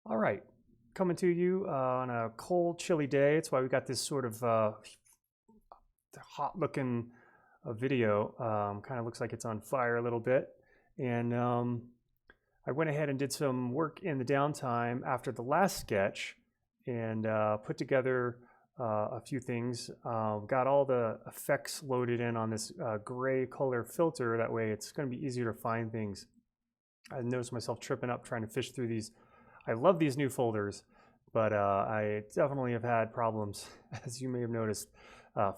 All right, coming to you on a cold, chilly day. That's why we got this sort of hot-looking video. Kind of looks like it's on fire a little bit. And I went ahead and did some work in the downtime after the last sketch and put together a few things. Got all the effects loaded in on this gray color filter. That way it's going to be easier to find things. I noticed myself tripping up trying to fish through these. I love these new folders, but I definitely have had problems, as you may have noticed,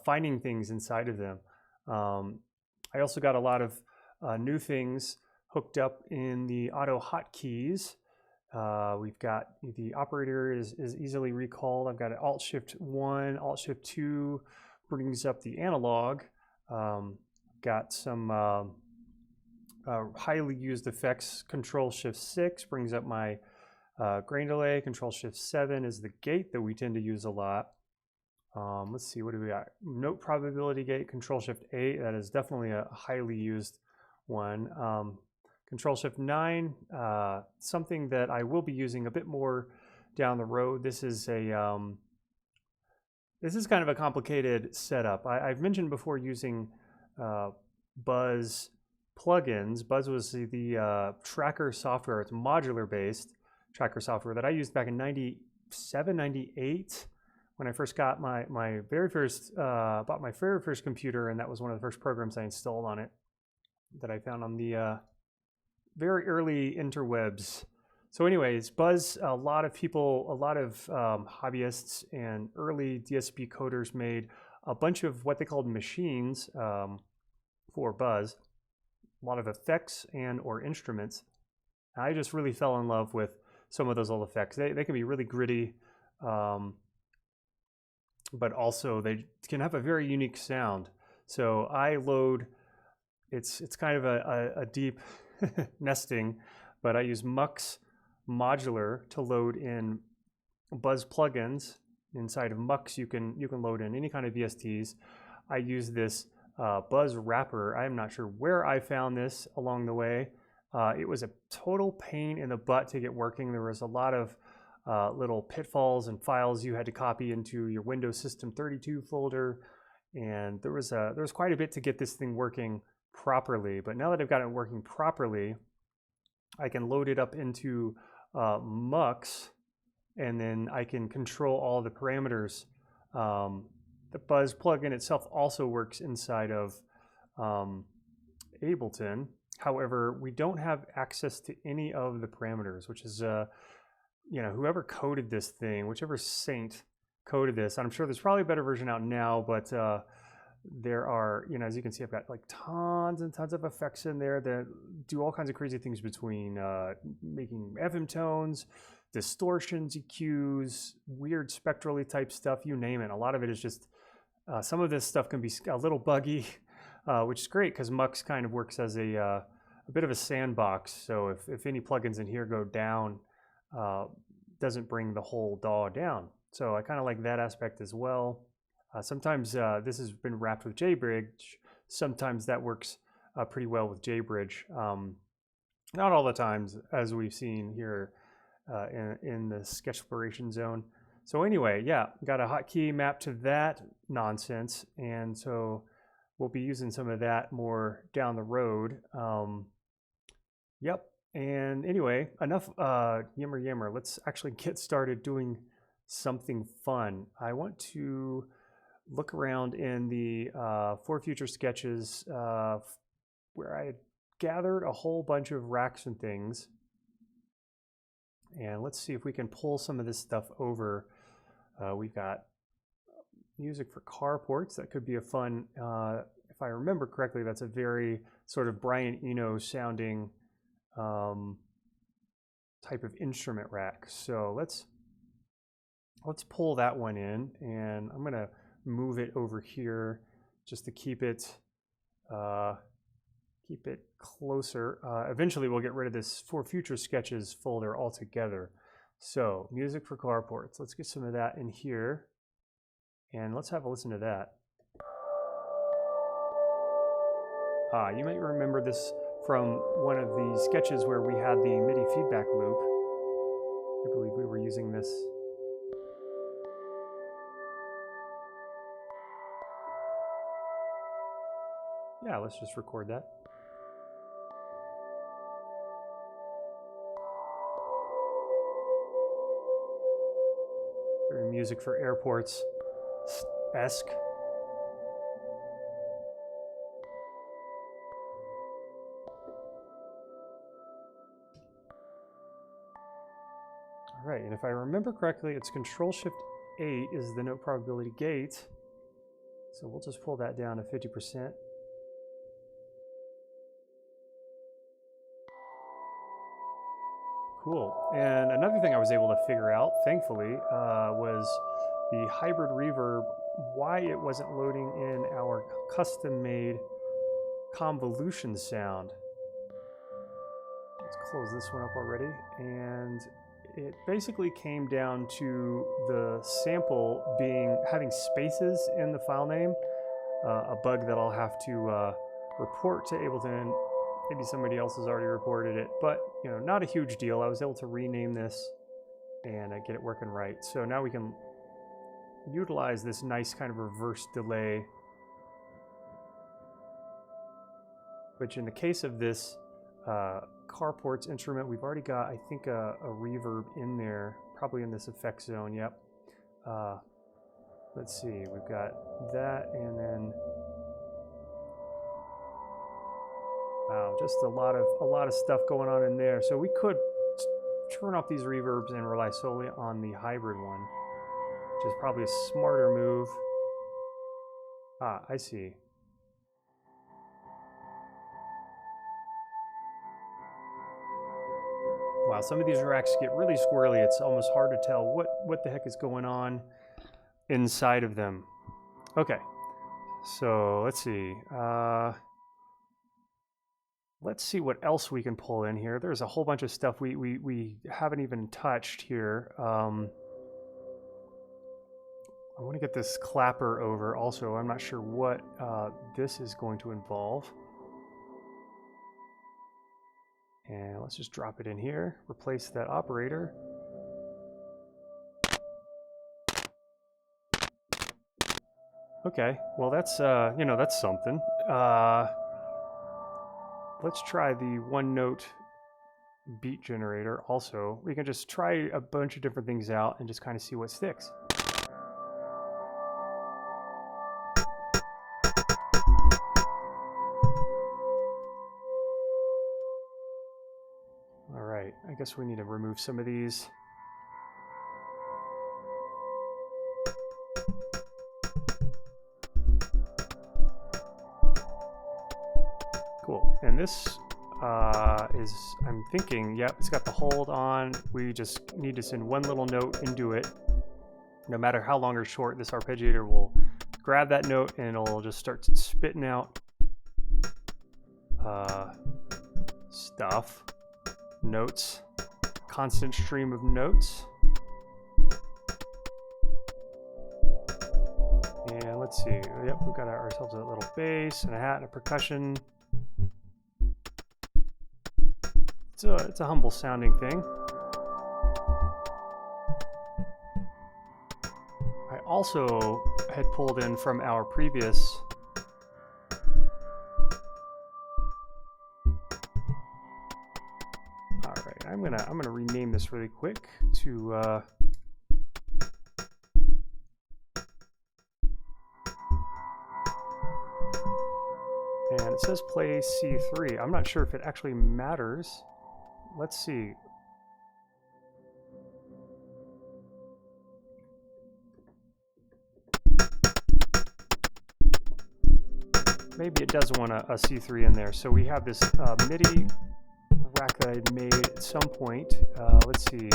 finding things inside of them. I also got a lot of new things hooked up in the auto hotkeys. We've got the operator is easily recalled. I've got an Alt-Shift-1, Alt-Shift-2 brings up the analog. Got some highly used effects. Control-Shift-6 brings up my grain delay. Control-Shift-7 is the gate that we tend to use a lot. Let's see, what do we got? Note probability gate, Control-Shift-8, that is definitely a highly used one. Control-Shift-9, something that I will be using a bit more down the road. This is kind of a complicated setup. I've mentioned before using Buzz plugins. Buzz was the tracker software. It's modular based tracker software that I used back in 97, 98 when I first got my very first computer, and that was one of the first programs I installed on it that I found on the very early interwebs. So anyways, Buzz, a lot of hobbyists and early DSP coders made a bunch of what they called machines for Buzz, a lot of effects and or instruments. I just really fell in love with some of those old effects. They can be really gritty, but also they can have a very unique sound. So I load, it's kind of a deep nesting, but I use Mux Modular to load in Buzz plugins. Inside of Mux, you can load in any kind of VSTs. I use this Buzz wrapper. I'm not sure where I found this along the way. It was a total pain in the butt to get working. There was a lot of little pitfalls and files you had to copy into your Windows System 32 folder, and there was quite a bit to get this thing working properly. But now that I've got it working properly, I can load it up into Mux, and then I can control all the parameters. The Buzz plugin itself also works inside of Ableton. However, we don't have access to any of the parameters, which is, whoever coded this thing, whichever saint coded this, I'm sure there's probably a better version out now, but there are, as you can see, I've got like tons and tons of effects in there that do all kinds of crazy things between making FM tones, distortions, EQs, weird spectrally type stuff, you name it. A lot of it is just, some of this stuff can be a little buggy, which is great because Mux kind of works as a bit of a sandbox. So if any plugins in here go down, doesn't bring the whole DAW down. So I kind of like that aspect as well. Sometimes this has been wrapped with jbridge. Sometimes that works pretty well with jbridge. Not all the times, as we've seen here in the sketch exploration zone. So anyway, yeah, got a hotkey mapped to that nonsense, and so we'll be using some of that more down the road. Yep. And anyway, enough yammer. Let's actually get started doing something fun. I want to look around in the For Future Sketches where I had gathered a whole bunch of racks and things. And let's see if we can pull some of this stuff over. We've got music for carports. That could be a fun, if I remember correctly, that's a very sort of Brian Eno sounding type of instrument rack. So let's pull that one in, and I'm gonna move it over here just to keep it closer. Eventually we'll get rid of this For Future Sketches folder altogether. So music for carports, let's get some of that in here, and let's have a listen to that. You might remember this from one of the sketches where we had the MIDI feedback loop. I believe we using this. Yeah, let's just record that. Very music for airports-esque. All right, and if I remember correctly, it's Control-Shift-8 is the note probability gate. So we'll just pull that down to 50%. Cool. And another thing I was able to figure out, thankfully, was the hybrid reverb, why it wasn't loading in our custom-made convolution sound. Let's close this one up already. And it basically came down to the sample having spaces in the file name, a bug that I'll have to report to Ableton. Maybe somebody else has already reported it, but you know, not a huge deal. I was able to rename this and get it working right. So now we can utilize this nice kind of reverse delay, which in the case of this carports instrument, we've already got, I think, a reverb in there, probably in this effect zone. Yep. Let's see, we've got that, and then wow, just a lot of stuff going on in there. So we could turn off these reverbs and rely solely on the hybrid one, which is probably a smarter move. Ah, I see. Wow, some of these racks get really squirrely. It's almost hard to tell what the heck is going on inside of them. Okay, so let's see. Let's see what else we can pull in here. There's a whole bunch of stuff we haven't even touched here. I want to get this clapper over also. I'm not sure what this is going to involve. And let's just drop it in here, replace that operator. Okay, well that's, you know, that's something. Let's try the one note beat generator also. We can just try a bunch of different things out and just kind of see what sticks. All right, I guess we need to remove some of these. Cool, and this is, I'm thinking, yep, it's got the hold on. We just need to send one little note into it. No matter how long or short, this arpeggiator will grab that note and it'll just start spitting out stuff, notes, constant stream of notes. And let's see, yep, we've got ourselves a little bass and a hat and a percussion. It's a humble sounding thing. I also had pulled in from our previous Alright, I'm gonna rename this really quick to and it says play C3. I'm not sure if it actually matters. Let's see. Maybe it does want a C3 in there. So we have this MIDI rack that I had made at some point. Let's see.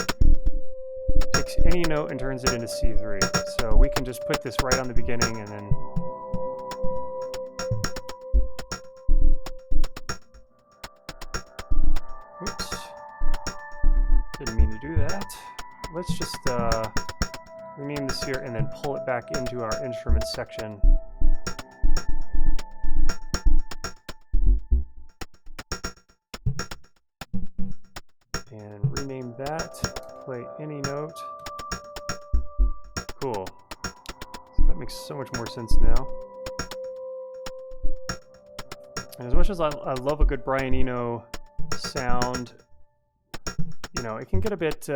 Takes any note and turns it into C3. So we can just put this right on the beginning and then oops. Didn't mean to do that. Let's just rename this here and then pull it back into our instrument section. And rename that, play any note. Cool. So that makes so much more sense now. And as much as I love a good Brian Eno sound, you know, it can get a bit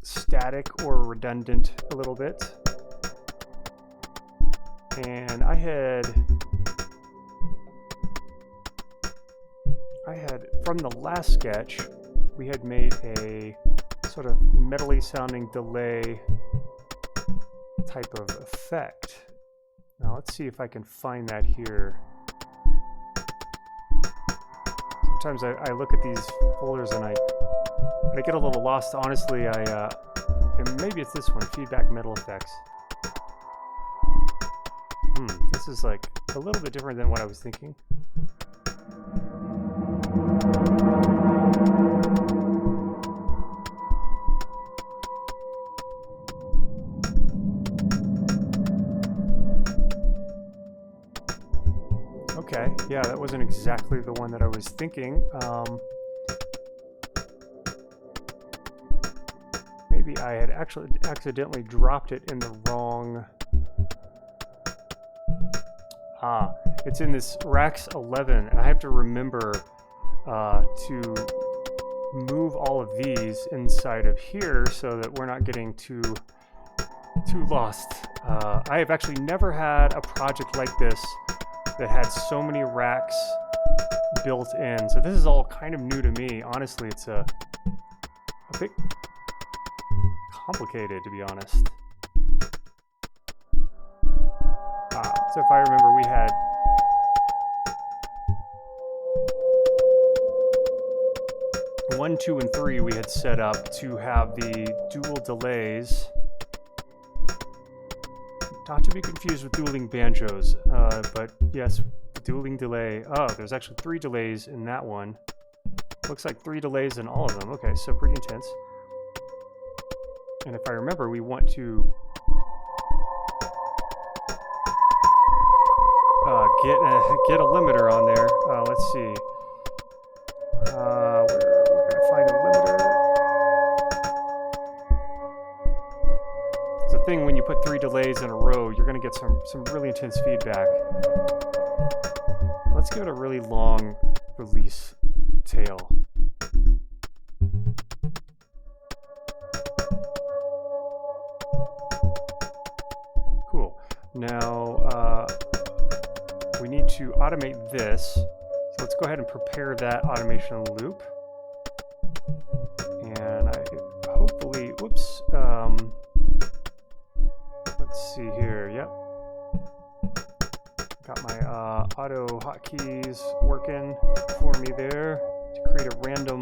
static or redundant a little bit. And I had from the last sketch, we had made a sort of metally sounding delay type of effect. Now let's see if I can find that here. Sometimes I look at these folders and I get a little lost. Honestly, and maybe it's this one, feedback metal effects. This is like a little bit different than what I was thinking. Okay, yeah, that wasn't exactly the one that I was thinking. Maybe I had actually accidentally dropped it in the wrong... it's in this Rax 11, and I have to remember to move all of these inside of here so that we're not getting too lost. I have actually never had a project like this that had so many racks built in. So this is all kind of new to me. Honestly, it's a bit complicated, to be honest. So if I remember, we had one, 2, and 3 we had set up to have the dual delays. Not to be confused with dueling banjos, but yes, dueling delay. Oh, there's actually 3 delays in that one. Looks like 3 delays in all of them. Okay, so pretty intense. And if I remember, we want to get a limiter on there. Let's see. We're gonna find a limiter. It's a thing when you put 3 delays in a row, you're gonna get some really intense feedback. Let's give it a really long release tail. Cool. Now we need to automate this. So let's go ahead and prepare that automation loop. And hopefully, whoops. Let's see here. Yep. Got my auto hotkeys working for me there to create a random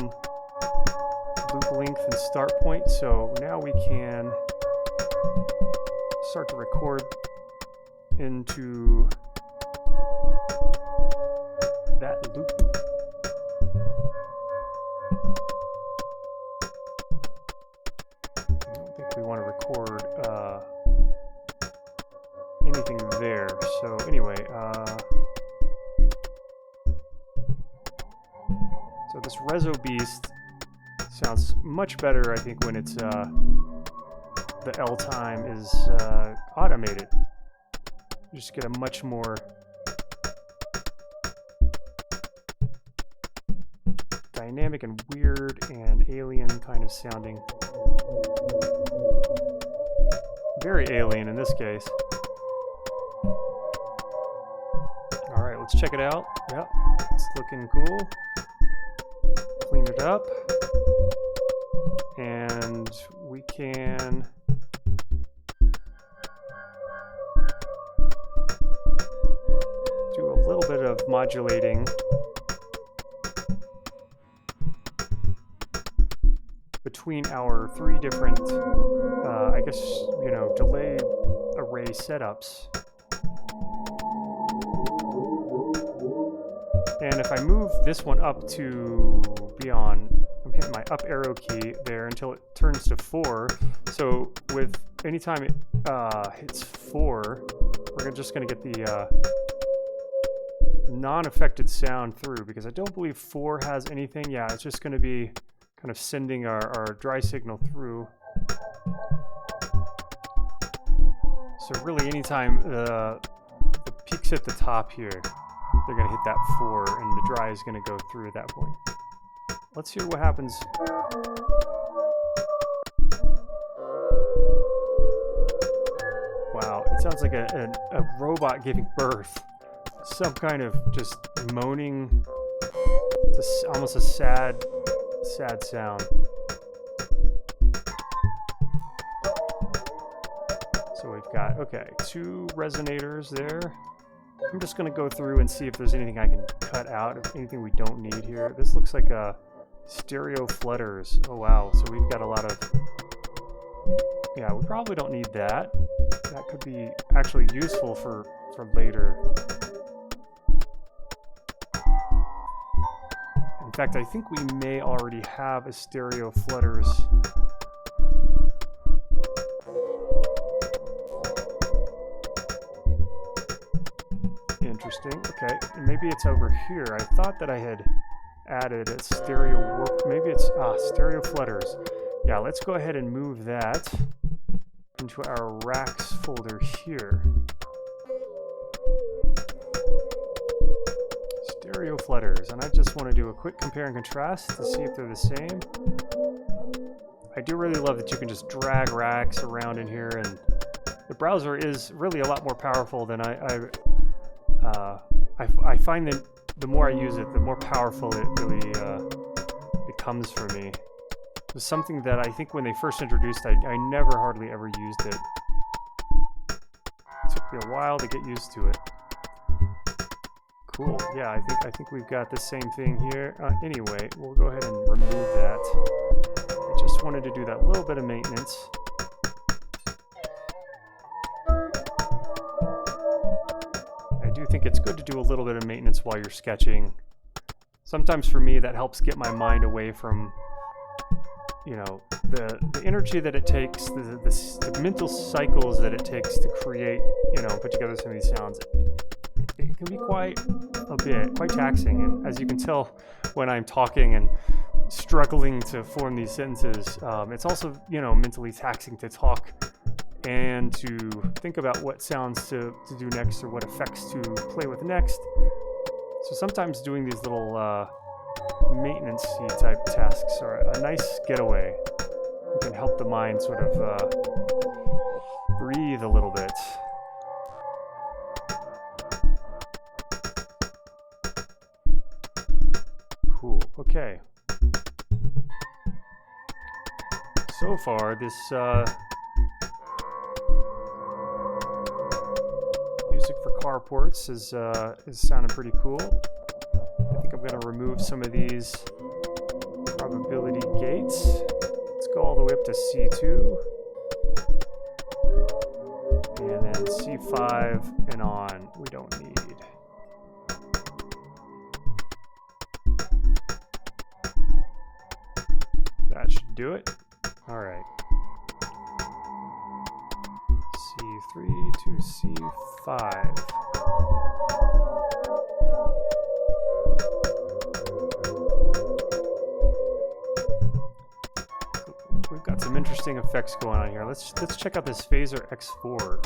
loop length and start point. So now we can start to record into that loop. I don't think we want to record anything there. So anyway, so this Reso Beast sounds much better, I think, when it's the L time is automated. You just get a much more dynamic and weird and alien kind of sounding. Very alien in this case. Alright, let's check it out. Yep, it's looking cool. Clean it up. And we can do a little bit of modulating between our 3 different, I guess, you know, delay array setups. And if I move this one up to beyond, I'm hitting my up arrow key there until it turns to 4. So with anytime it hits 4, we're just going to get the non-affected sound through, because I don't believe 4 has anything. Yeah, it's just going to be kind of sending our dry signal through. So really anytime the peaks at the top here, they're going to hit that 4 and the dry is going to go through at that point. Let's hear what happens. Wow, it sounds like a robot giving birth. Some kind of just moaning, almost a sad sound. So we've got, okay, 2 resonators there. I'm just going to go through and see if there's anything I can cut out, if anything we don't need here. This looks like a stereo flutters. Oh wow, so we've got a lot of, yeah, we probably don't need that. That could be actually useful for later. In fact, I think we may already have a stereo flutters. Interesting. Okay, maybe it's over here. I thought that I had added a stereo warp. Maybe it's stereo flutters. Yeah, let's go ahead and move that into our racks folder here. Stereo flutters, and I just want to do a quick compare and contrast to see if they're the same. I do really love that you can just drag racks around in here, and the browser is really a lot more powerful than I find that the more I use it, the more powerful it really becomes for me. It was something that I think when they first introduced, I never hardly ever used it. It took me a while to get used to it. Cool. Yeah, I think we've got the same thing here. Anyway, we'll go ahead and remove that. I just wanted to do that little bit of maintenance. I do think it's good to do a little bit of maintenance while you're sketching. Sometimes for me that helps get my mind away from, you know, the energy that it takes, the mental cycles that it takes to create, you know, put together some of these sounds. It can be quite taxing, and as you can tell when I'm talking and struggling to form these sentences, it's also, you know, mentally taxing to talk and to think about what sounds to do next or what effects to play with next. So sometimes doing these little maintenance-y type tasks are a nice getaway. It can help the mind sort of breathe a little bit. Cool. Okay. So far, this music for carports is sounding pretty cool. I think I'm going to remove some of these probability gates. Let's go all the way up to C2. And then C5 and on, we don't need. That should do it. All right. C3 to C5. We've got some interesting effects going on here. Let's check out this phaser X4.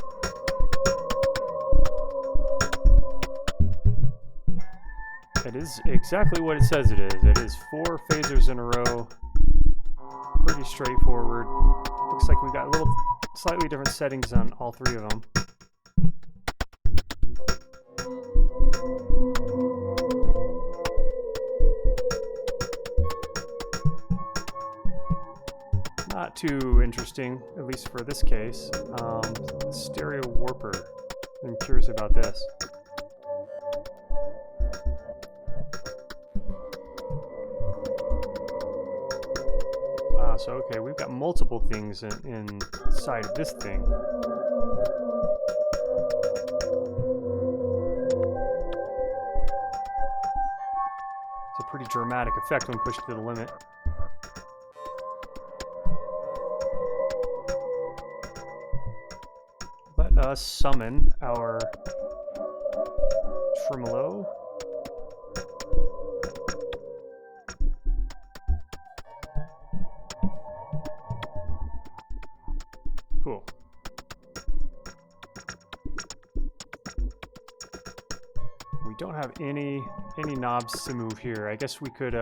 It is exactly what it says it is. It is 4 phasers in a row. Pretty straightforward. Looks like we've got a little slightly different settings on all 3 of them. Not too interesting, at least for this case. Stereo warper. I'm curious about this. So okay, we've got multiple things inside of this thing. It's a pretty dramatic effect when pushed to the limit. Let us summon our tremolo. Cool. We don't have any knobs to move here. I guess we could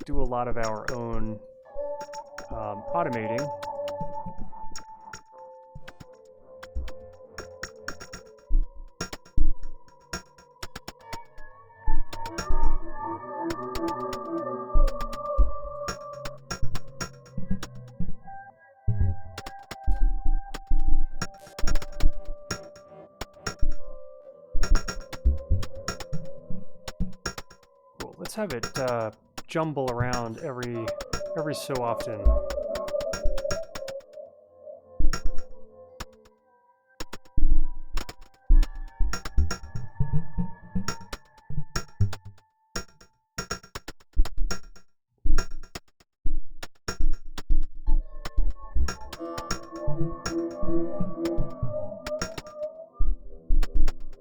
do a lot of our own automating. Let's have it jumble around every so often.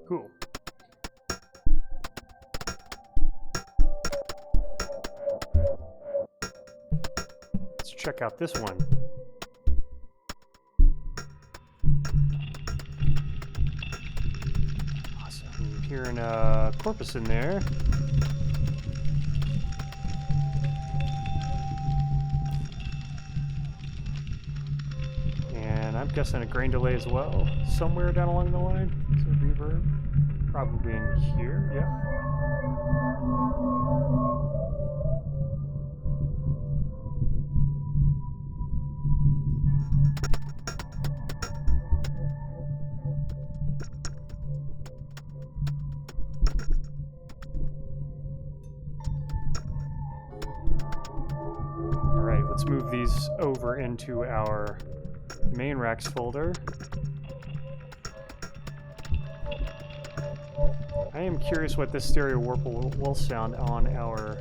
Cool. Check out this one. Awesome. Hearing a corpus in there. And I'm guessing a grain delay as well, somewhere down along the line. So reverb, probably in here. Yeah. Let's move these over into our main racks folder. I am curious what this stereo warp will sound on our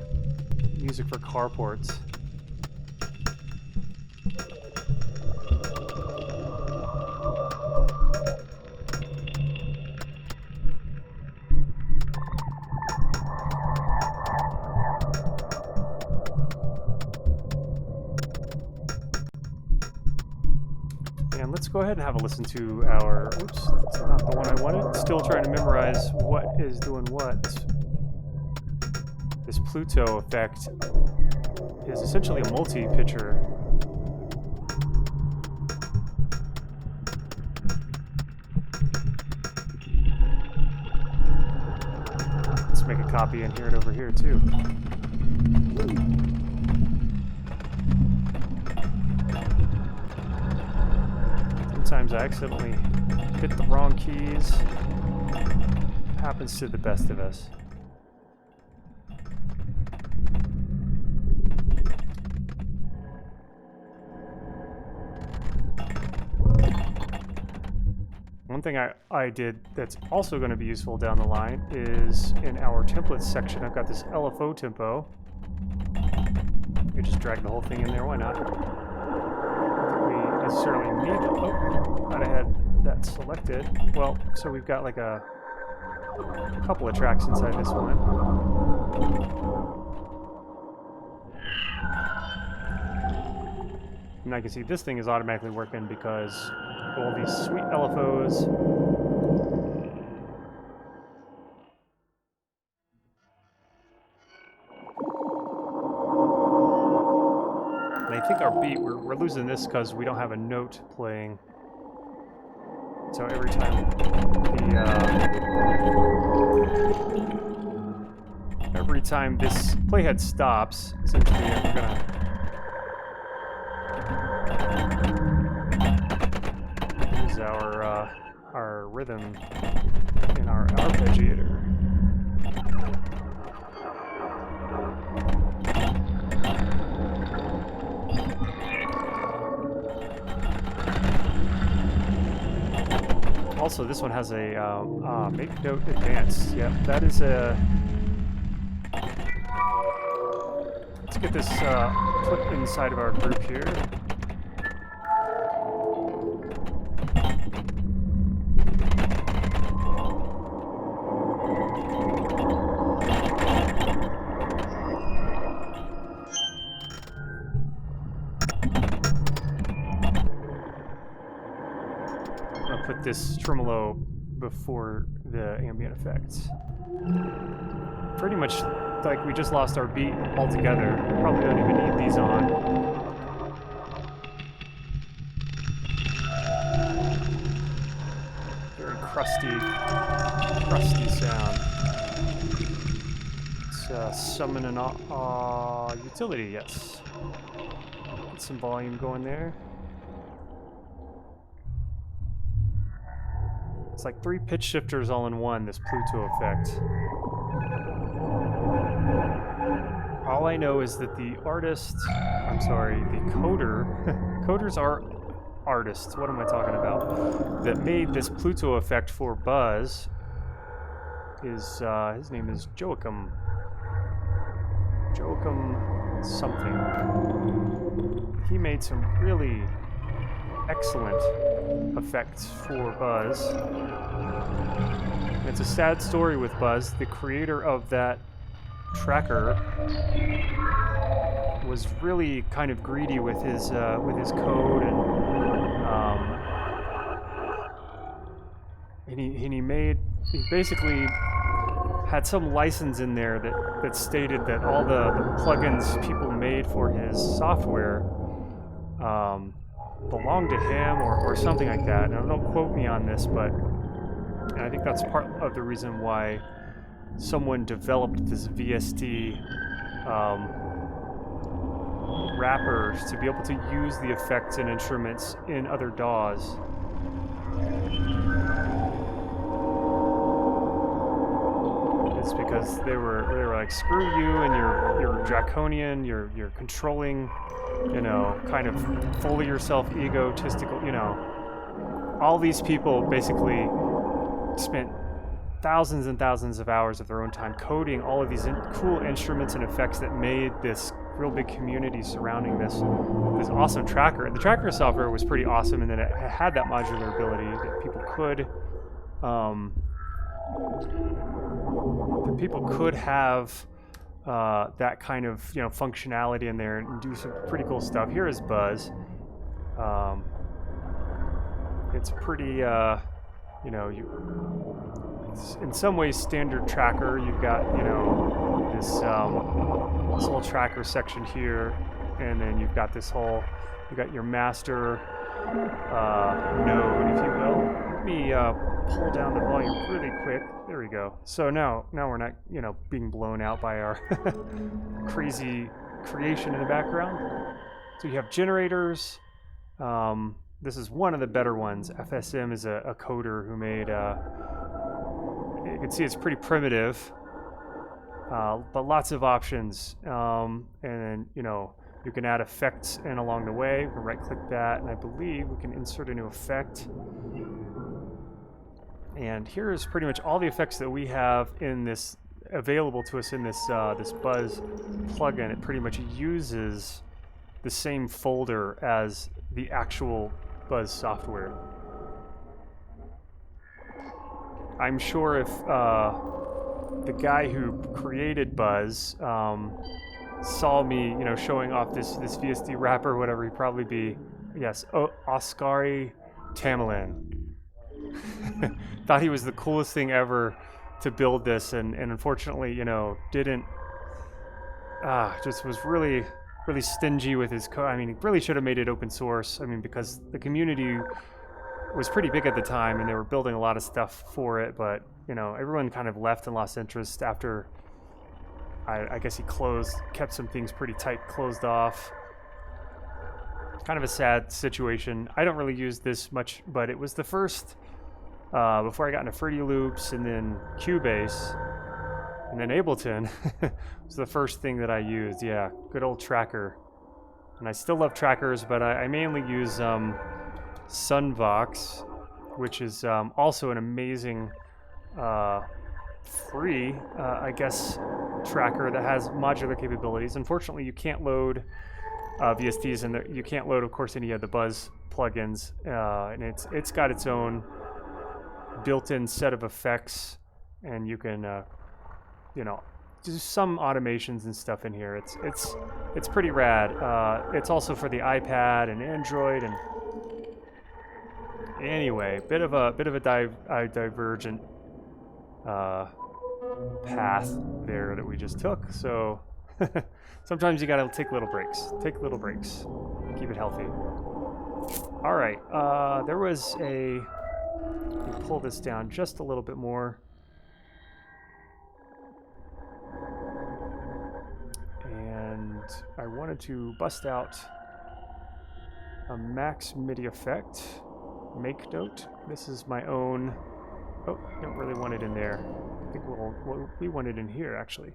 music for carports. Let's go ahead and have a listen to our, oops, that's not the one I wanted. Still trying to memorize what is doing what. This Pluto effect is essentially a multi-pitcher. Let's make a copy and hear it over here too. Sometimes I accidentally hit the wrong keys. Happens to the best of us. One thing I did that's also going to be useful down the line is in our templates section. I've got this LFO tempo. You just drag the whole thing in there, why not? Necessarily need it. Oh, thought I had that selected. Well, so we've got like a couple of tracks inside this one. And I can see this thing is automatically working because all these sweet LFOs. And I think our beat, we're losing this because we don't have a note playing. So every time this playhead stops, essentially we're gonna use our rhythm in our arpeggiator. Also, this one has a make note advanced. Yep, that is a. Let's get this put inside of our group here. up this tremolo before the ambient effects. Pretty much like we just lost our beat altogether. Probably don't even need these on. Very crusty sound. Let's summon an utility, yes. Get some volume going there. It's like 3 pitch shifters all in one, this Pluto effect. All I know is that the coder, coders are artists, what am I talking about? That made this Pluto effect for Buzz is, his name is Joachim something. He made some really excellent effects for Buzz. And it's a sad story with Buzz. The creator of that tracker was really kind of greedy with his code, and he basically had some license in there that stated that all the plugins people made for his software belonged to him or something like that. Now, don't quote me on this, but I think that's part of the reason why someone developed this VST wrappers to be able to use the effects and instruments in other DAWs. It's because they were like, screw you and you're draconian, you're controlling, you know, kind of full of yourself, egotistical, you know. All these people basically spent thousands and thousands of hours of their own time coding all of these cool instruments and effects that made this real big community surrounding this awesome tracker. And the tracker software was pretty awesome, and then it had that modular ability that people could have that kind of, you know, functionality in there and do some pretty cool stuff. Here is Buzz. It's pretty, you know, it's in some ways standard tracker. You've got, you know, this whole tracker section here, and then you've got you got your master node, if you will. Let me pull down the volume really quick. There we go. So now we're not, you know, being blown out by our crazy creation in the background. So you have generators. This is one of the better ones. FSM is a coder who made, you can see it's pretty primitive, but lots of options. And then, you know, you can add effects in along the way. We can right click that, and I believe we can insert a new effect. And here's pretty much all the effects that we have in this, available to us in this this Buzz plugin. It pretty much uses the same folder as the actual Buzz software. I'm sure if the guy who created Buzz saw me, you know, showing off this VST wrapper or whatever, he'd probably be, yes, Oskari Tamerlan. Thought he was the coolest thing ever to build this, and unfortunately, you know, didn't, just was really stingy with his code. I mean, he really should have made it open source. I mean, because the community was pretty big at the time, and they were building a lot of stuff for it, but, you know, everyone kind of left and lost interest after, I guess he kept some things pretty tight, closed off. Kind of a sad situation. I don't really use this much, but it was the first, before I got into Fruity Loops and then Cubase and then Ableton, was the first thing that I used. Yeah, good old tracker. And I still love trackers, but I mainly use Sunvox, which is also an amazing free, I guess, tracker that has modular capabilities. Unfortunately, you can't load VSTs, and you can't load, of course, any of the Buzz plugins, and it's got its own built-in set of effects, and you can, you know, do some automations and stuff in here. It's pretty rad. It's also for the iPad and Android, Anyway, bit of a divergent path there that we just took. So sometimes you gotta take little breaks. Take little breaks. Keep it healthy. All right. There was a. Let me pull this down just a little bit more. And I wanted to bust out a max MIDI effect. Make note. This is my own. Oh, don't really want it in there. I think we want it in here actually.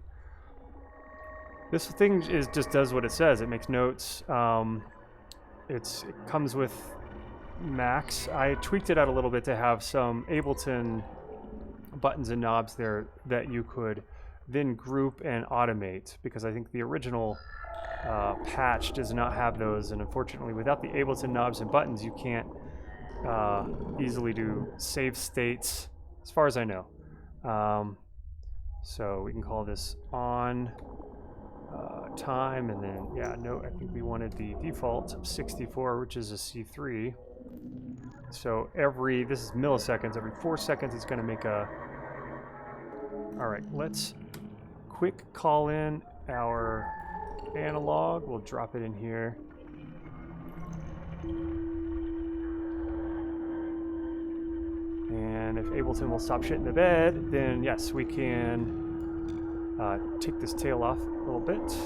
This thing just does what it says. It makes notes. It comes with max. I tweaked it out a little bit to have some Ableton buttons and knobs there that you could then group and automate, because I think the original patch does not have those, and unfortunately without the Ableton knobs and buttons you can't easily do save states as far as I know. So we can call this on time, and then yeah, no, I think we wanted the default of 64, which is a C3. So this is milliseconds, every 4 seconds it's going to make a. All right, let's quick call in our analog. We'll drop it in here. And if Ableton will stop shit in the bed, then yes, we can take this tail off a little bit.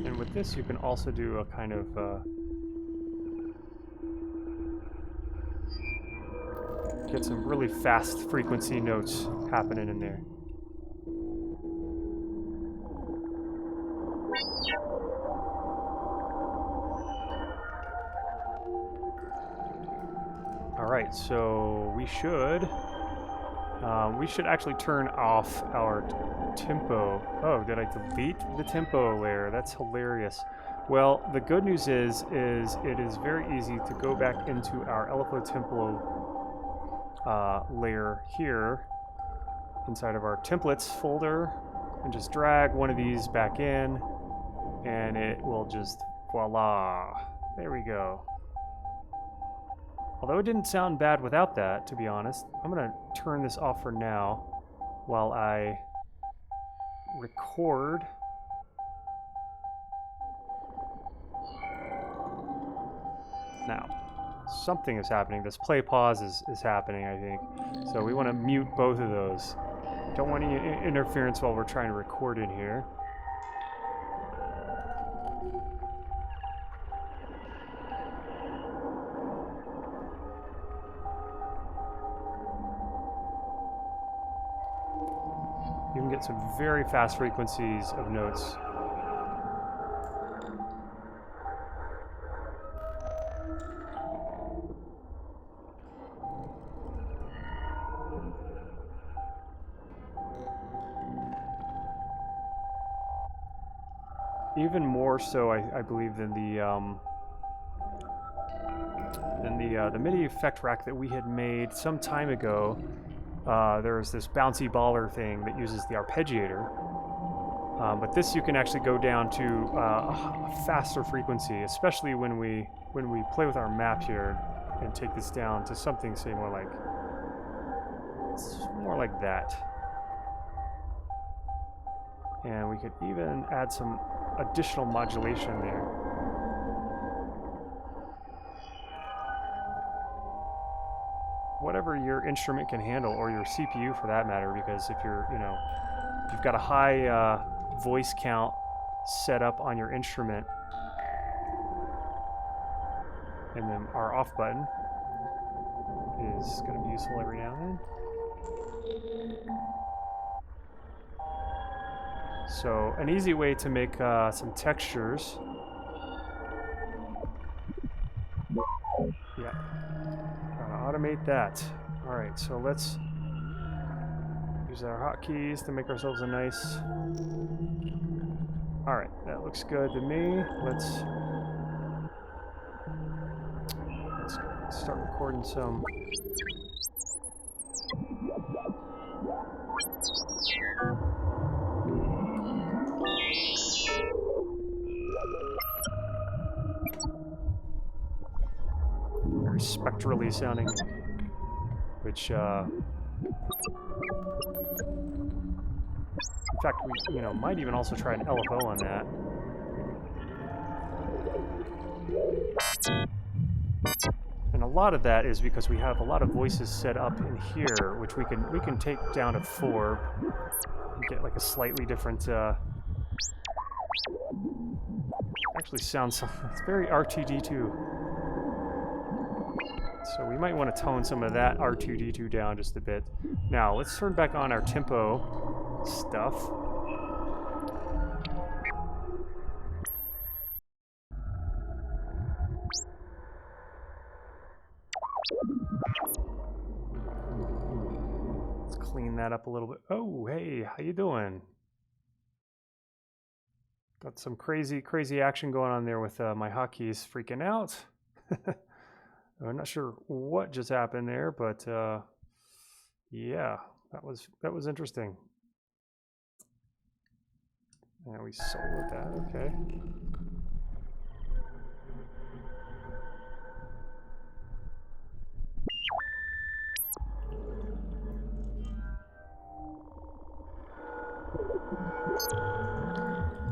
And with this, you can also do a kind of get some really fast frequency notes happening in there. All right, so we should actually turn off our tempo. Oh, did I delete the tempo layer? That's hilarious. Well, the good news is it is very easy to go back into our LFO tempo layer here inside of our templates folder and just drag one of these back in, and it will just voila. There we go. Although it didn't sound bad without that, to be honest. I'm going to turn this off for now while I record. Now, something is happening. This play pause is happening, I think. So we want to mute both of those. Don't want any interference while we're trying to record in here. You can get some very fast frequencies of notes. Even more so, I believe, than the MIDI effect rack that we had made some time ago. There was this bouncy baller thing that uses the arpeggiator, but this you can actually go down to a faster frequency, especially when we play with our map here and take this down to something, say, more like that. And we could even add some additional modulation there. Whatever your instrument can handle, or your CPU for that matter, because if you're, if you've got a high voice count set up on your instrument, and then our off button is going to be useful every now and then. So an easy way to make some textures. Yeah. Automate that. All right, so let's use our hotkeys to make ourselves a nice. All right, that looks good to me. Let's start recording some. sounding, which in fact, we might even also try an LFO on that. And a lot of that is because we have a lot of voices set up in here, which we can take down to 4 and get like a slightly different. Actually, sounds it's very R2D2. So we might want to tone some of that R2D2 down just a bit. Now let's turn back on our tempo stuff. Let's clean that up a little bit. Oh, hey, how you doing? Got some crazy action going on there with my hotkeys freaking out. I'm not sure what just happened there, but yeah, that was interesting. Yeah, we soloed that, okay.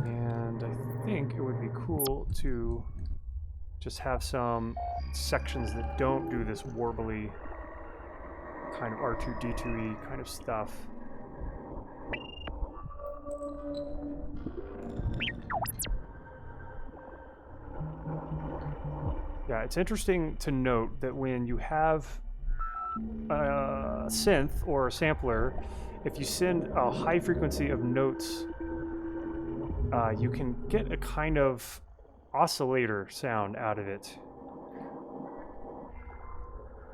And I think it would be cool to just have some sections that don't do this warbly kind of R2D2-y kind of stuff. Yeah, it's interesting to note that when you have a synth or a sampler, if you send a high frequency of notes, you can get a kind of oscillator sound out of it.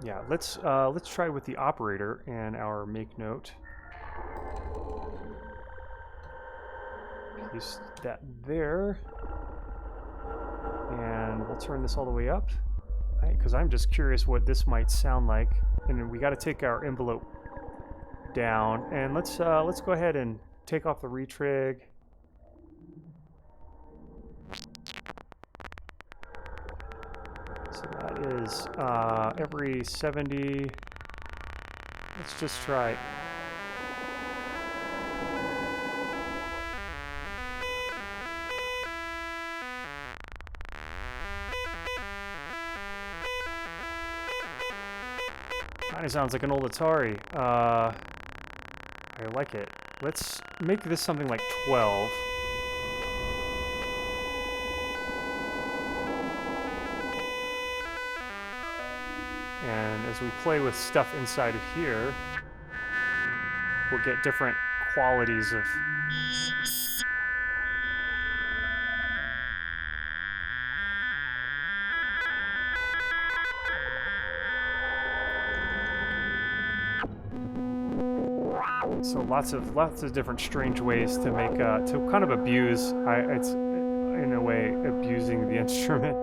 Yeah, let's try with the operator and our make note. Paste that there, and we'll turn this all the way up, because I'm just curious what this might sound like. And then we got to take our envelope down, and let's go ahead and take off the retrig. So that is every 70. Let's just try. Kind of sounds like an old Atari. I like it. Let's make this something like 12. And as we play with stuff inside of here, we'll get different qualities of... So lots of different strange ways to make to kind of abuse. It's in a way abusing the instrument.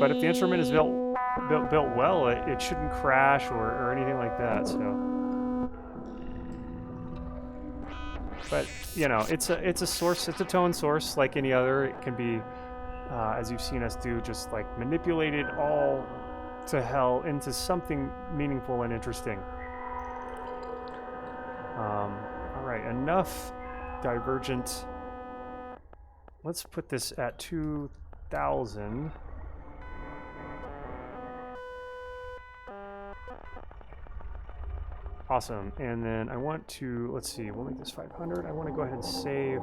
But if the instrument is built well, it shouldn't crash or anything like that. So, but it's a source. It's a tone source like any other. It can be, as you've seen us do, just like manipulated all to hell into something meaningful and interesting. All right, enough divergent. Let's put this at 2000. Awesome, and then I want to, let's see, we'll make this 500. I want to go ahead and save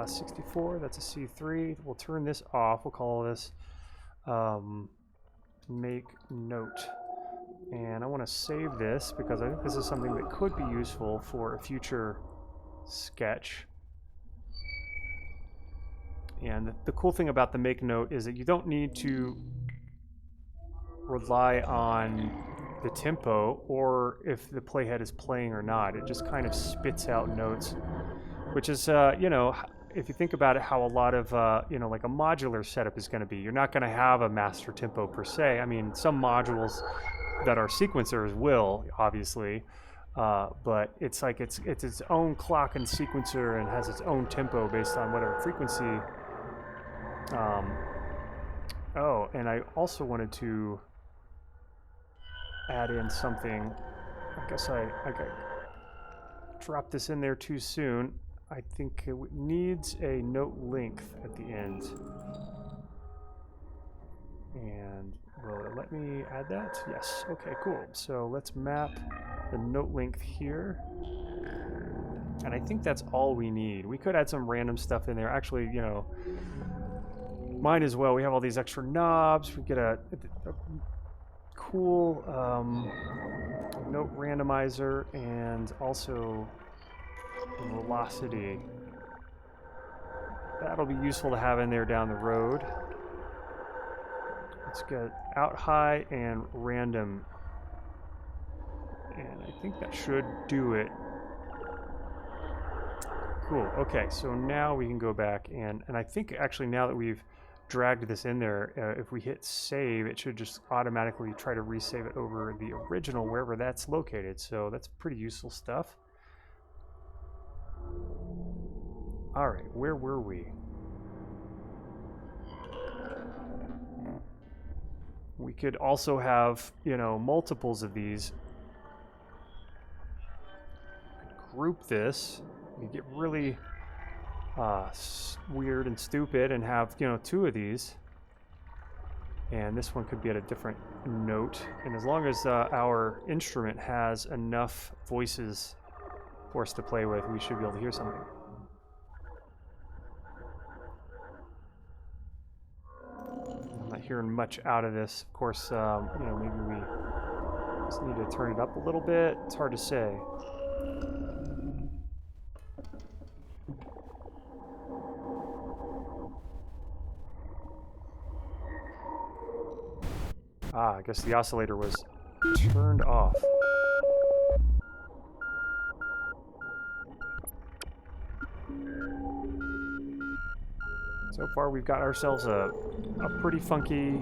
64, that's a C3. We'll turn this off, we'll call this make note. And I want to save this because I think this is something that could be useful for a future sketch. And the cool thing about the make note is that you don't need to rely on the tempo or if the playhead is playing or not. It just kind of spits out notes, which is, if you think about it, how a lot of, like a modular setup is going to be. You're not going to have a master tempo per se. I mean, some modules that are sequencers will, obviously, but it's like it's its own clock and sequencer and has its own tempo based on whatever frequency. Oh, and I also wanted to add in something. I guess I dropped this in there too soon. I think it needs a note length at the end. And will it let me add that? Yes. Okay, cool. So let's map the note length here. And I think that's all we need. We could add some random stuff in there. Actually, you know, might as well. We have all these extra knobs. We get a cool note randomizer and also velocity. That'll be useful to have in there down the road. Let's get out high and random. And I think that should do it. Cool. Okay, so now we can go back and I think actually now that we've dragged this in there, if we hit save, it should just automatically try to resave it over the original wherever that's located. So that's pretty useful stuff. All right, where were we? We could also have, you know, multiples of these. Group this. You get really weird and stupid and have, you know, 2 of these. And this one could be at a different note. And as long as our instrument has enough voices for us to play with, we should be able to hear something. I'm not hearing much out of this. Of course, you know, maybe we just need to turn it up a little bit. It's hard to say. Ah, I guess the oscillator was turned off. So far, we've got ourselves a pretty funky,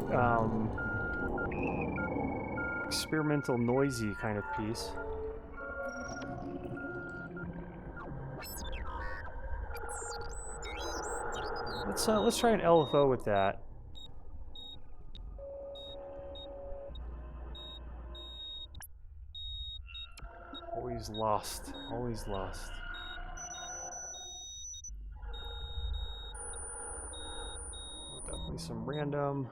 experimental, noisy kind of piece. Let's try an LFO with that. Always lost. Always lost. Definitely some random.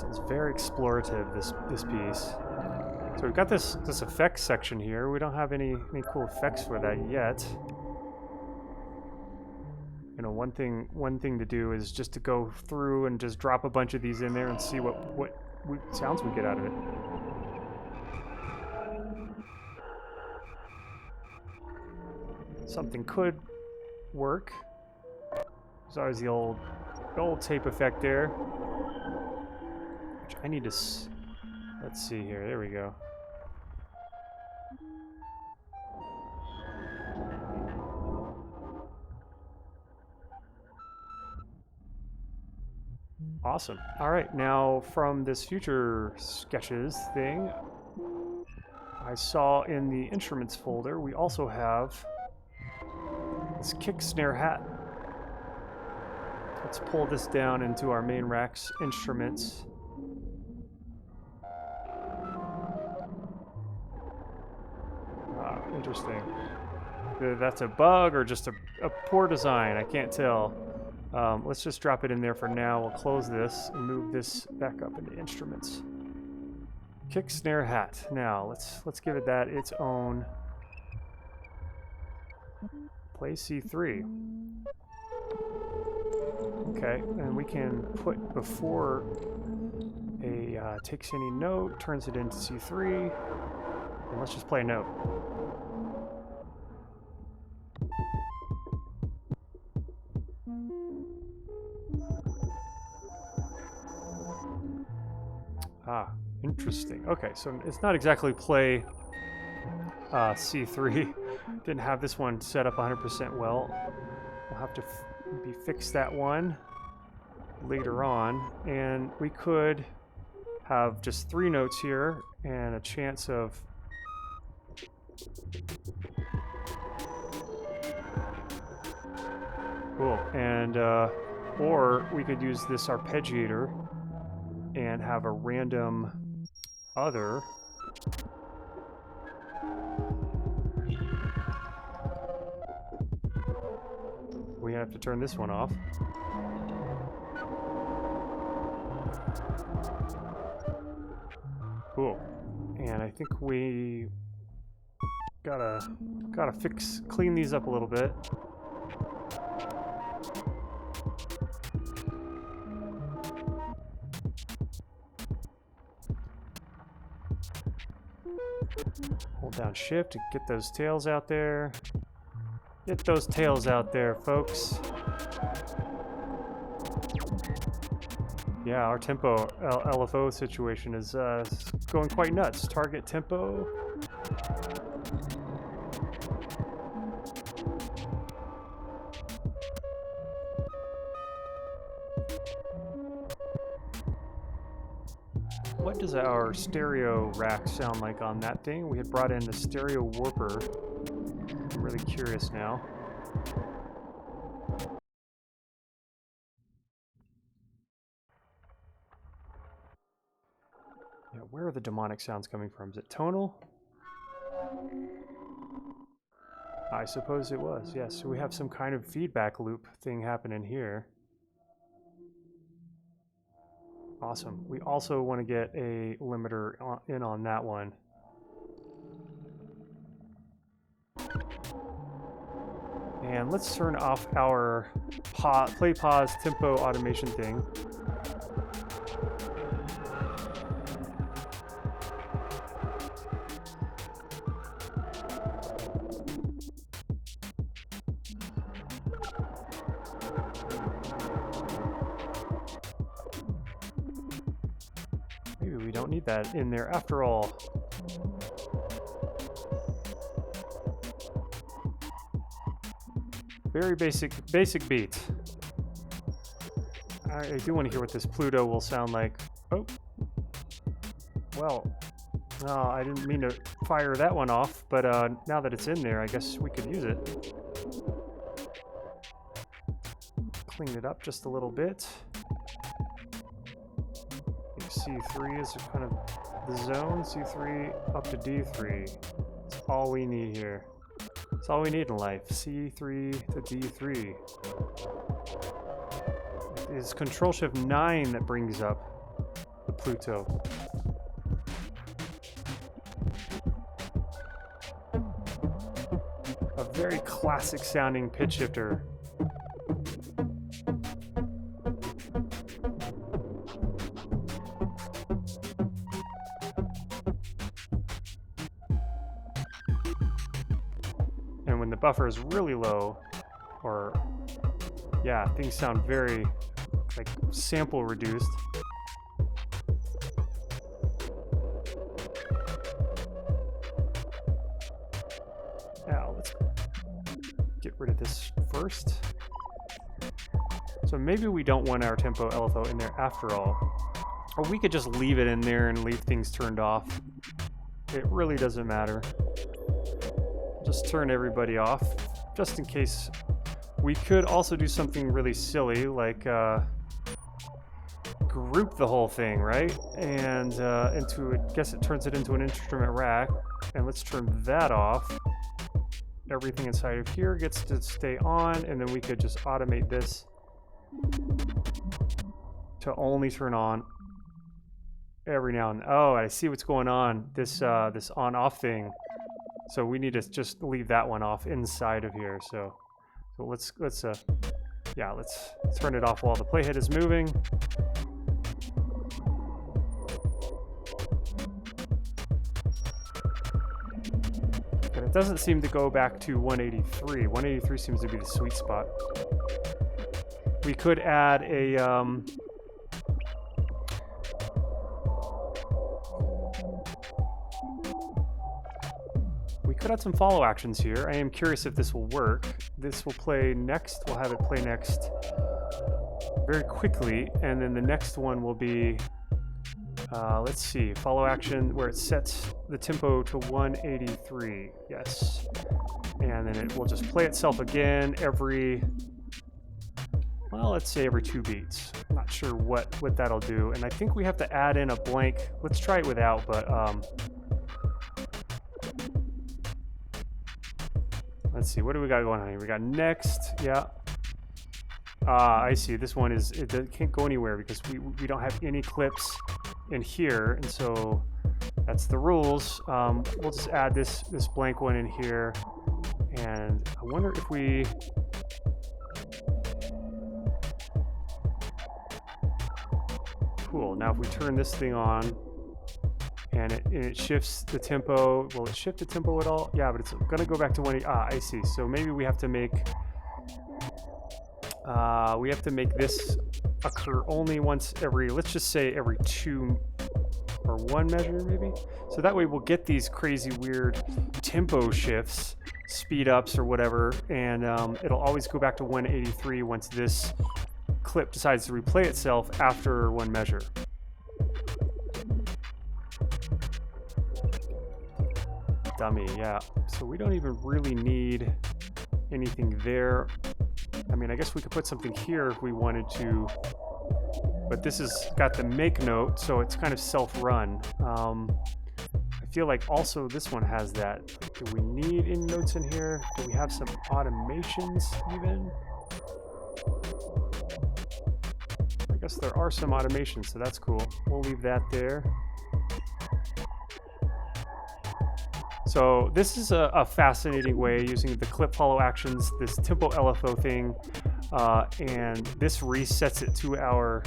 It's very explorative, this piece. So we've got this effects section here. We don't have any cool effects for that yet. You know, one thing to do is just to go through and just drop a bunch of these in there and see what sounds we get out of it. Something could work. There's always the old tape effect there. Which I need to let's see here. There we go. Awesome. All right, now from this future sketches thing, I saw in the instruments folder, we also have this kick snare hat. Let's pull this down into our main rack's instruments. Interesting. That's a bug or just a poor design, I can't tell. Let's just drop it in there for now. We'll close this and move this back up into instruments. Kick snare hat. Now let's give it its own. Play C3. Okay, and we can put before a takes any note, turns it into C3, and let's just play a note. Ah, interesting. Okay, so it's not exactly play C3. Didn't have this one set up 100% well. We'll have to fix that one later on. And we could have just 3 notes here and a chance of cool. And or we could use this arpeggiator and have a random other. We have to turn this one off. Cool. And I think we gotta clean these up a little bit. Hold down shift to get those tails out there. Get those tails out there, folks. Yeah, our tempo LFO situation is going quite nuts. Target tempo. What does our stereo rack sound like on that thing? We had brought in the stereo warper. I'm really curious now. Yeah, where are the demonic sounds coming from? Is it tonal? I suppose it was, yes. So we have some kind of feedback loop thing happening here. Awesome. We also want to get a limiter in on that one. And let's turn off our play pause tempo automation thing. Maybe we don't need that in there after all. Very basic beat. I do want to hear what this Pluto will sound like. Oh. Well, I didn't mean to fire that one off, but now that it's in there, I guess we could use it. Clean it up just a little bit. C3 is kind of the zone. C3 up to D3. That's all we need here. That's all we need in life. C3 to D3. It is Control Shift 9 that brings up the Pluto. A very classic sounding pitch shifter. And when the buffer is really low, or yeah, things sound very like sample reduced. Now let's get rid of this first. So maybe we don't want our tempo LFO in there after all. Or we could just leave it in there and leave things turned off. It really doesn't matter. Just turn everybody off, just in case. We could also do something really silly, like group the whole thing, right? And I guess it turns it into an instrument rack. And let's turn that off. Everything inside of here gets to stay on, and then we could just automate this to only turn on every now and then. Oh, I see what's going on. This on-off thing. So we need to just leave that one off inside of here. So let's turn it off while the playhead is moving. But it doesn't seem to go back to 183. 183 seems to be the sweet spot. We could add a could add some follow actions here. I am curious if this will work. This will play next. We'll have it play next very quickly, and then the next one will be, let's see, follow action where it sets the tempo to 183. Yes. And then it will just play itself again every, well, let's say every 2 beats. I'm not sure what that'll do. And I think we have to add in a blank. Let's try it without, but let's see, what do we got going on here? We got next, yeah. I see, this one is, it can't go anywhere because we don't have any clips in here, and so that's the rules. We'll just add this blank one in here, and I wonder if we, cool, now if we turn this thing on, and it shifts the tempo. Will it shift the tempo at all? Yeah, but it's gonna go back to 180. I see. So maybe we have to make this occur only once every, let's just say every 2 or 1 measure maybe. So that way we'll get these crazy weird tempo shifts, speed ups or whatever, and it'll always go back to 183 once this clip decides to replay itself after 1 measure. Dummy, yeah. So we don't even really need anything there. I mean, I guess we could put something here if we wanted to, but this has got the make note, so it's kind of self-run. I feel like also this one has that. Do we need any notes in here? Do we have some automations even? I guess there are some automations, so that's cool. We'll leave that there. So this is a fascinating way using the clip follow actions, this tempo LFO thing, and this resets it to our,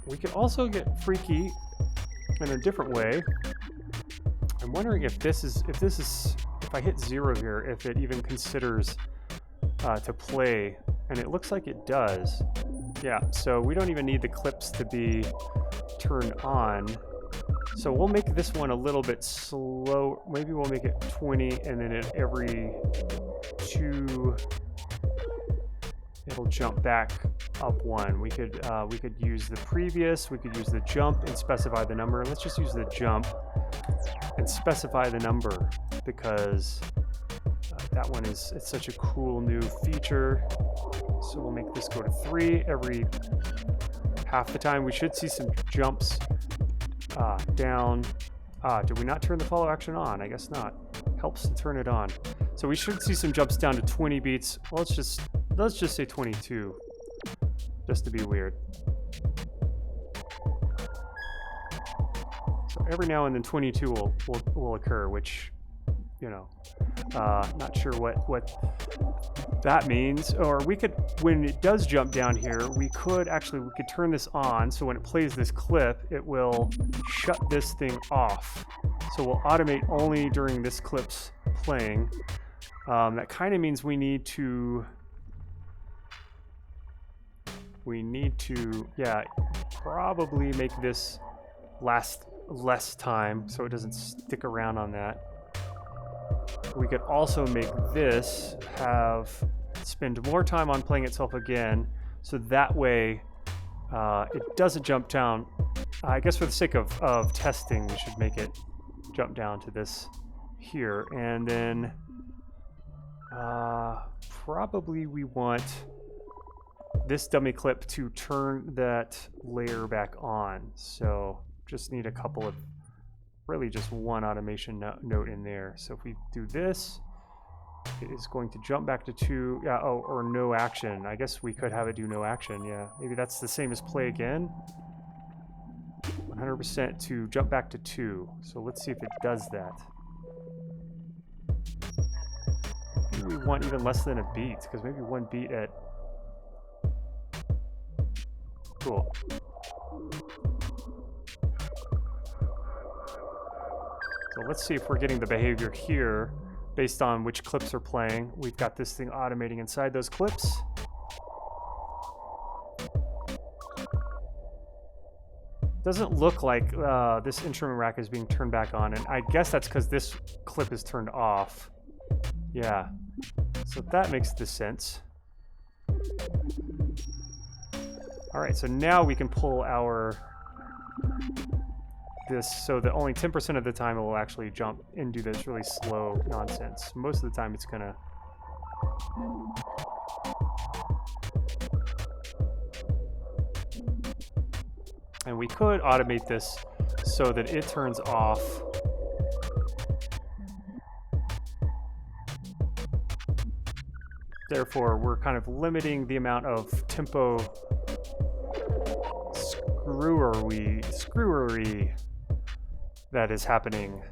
we could also get freaky in a different way. I'm wondering if if I hit 0 here, if it even considers to play, and it looks like it does. Yeah, so we don't even need the clips to be turned on. So we'll make this one a little bit slow. Maybe we'll make it 20, and then at every 2, it'll jump back up 1. We could use the previous. We could use the jump and specify the number. Let's just use the jump and specify the number because that one it's such a cool new feature. So we'll make this go to 3 every half the time. We should see some jumps. Down. Did we not turn the follow action on? I guess not. Helps to turn it on. So we should see some jumps down to 20 beats. Well, let's just say 22, just to be weird. So every now and then 22 will occur, which, you know, not sure what that means. Or we could, when it does jump down here, we could turn this on, so when it plays this clip, it will shut this thing off. So we'll automate only during this clip's playing. That kind of means we need to, yeah, probably make this last less time so it doesn't stick around on that. We could also make this spend more time on playing itself again, so that way it doesn't jump down. I guess for the sake of testing, we should make it jump down to this here, and then probably we want this dummy clip to turn that layer back on. So just need a couple of, really just one automation note in there. So if we do this, it is going to jump back to 2. Yeah, oh, or no action. I guess we could have it do no action. Yeah, maybe that's the same as play again. 100% to jump back to 2. So let's see if it does that. Maybe we want even less than a beat, because maybe 1 beat at... Cool. So let's see if we're getting the behavior here based on which clips are playing. We've got this thing automating inside those clips. Doesn't look like this instrument rack is being turned back on, and I guess that's because this clip is turned off. Yeah, so that makes the sense. All right, so now we can pull our this so that only 10% of the time it will actually jump and do this really slow nonsense. Most of the time it's gonna and we could automate this so that it turns off therefore we're kind of limiting the amount of tempo screwery that is happening.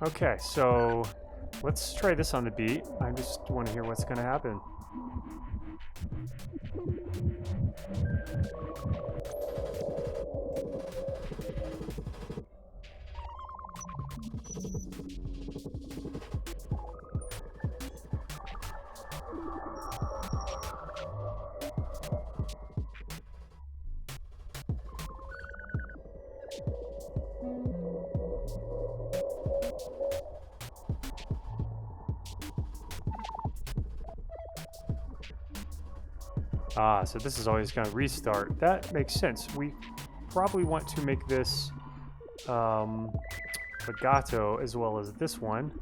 Okay, so let's try this on the beat. I just want to hear what's going to happen. Ah, so this is always going to restart. That makes sense. We probably want to make this legato as well as this one.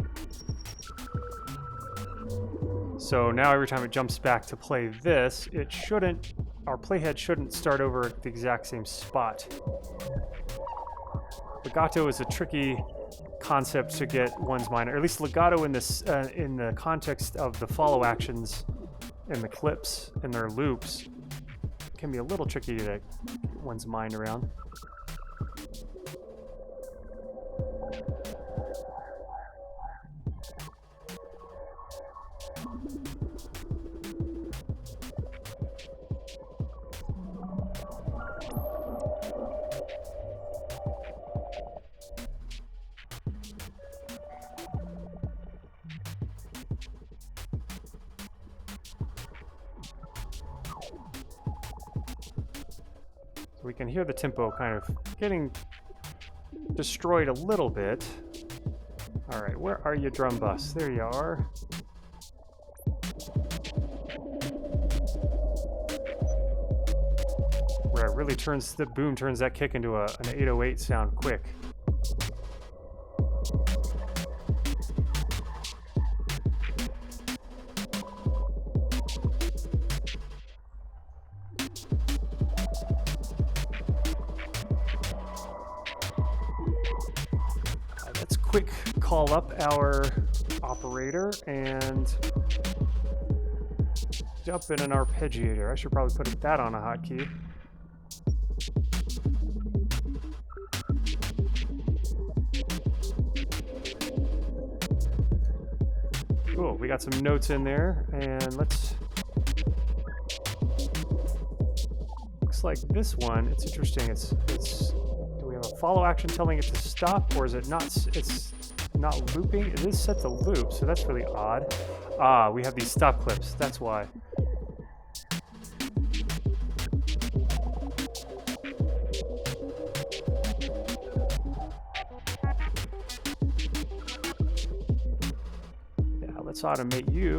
So now every time it jumps back to play this, it shouldn't, our playhead shouldn't start over at the exact same spot. Legato is a tricky concept to get one's mind, or at least legato in this in the context of the follow actions and the clips and their loops can be a little tricky to get one's mind around. We can hear the tempo kind of getting destroyed a little bit. All right, where are you, drum bus? There you are. Where it really turns, the boom turns that kick into an 808 sound quick. Quick call up our operator and jump in an arpeggiator. I should probably put that on a hotkey. Cool, we got some notes in there, and let's, looks like this one, it's interesting, it's a follow action telling it to stop, or is it not? It's not looping. It is set to loop, so that's really odd. Ah, we have these stop clips. That's why. Yeah, let's automate you.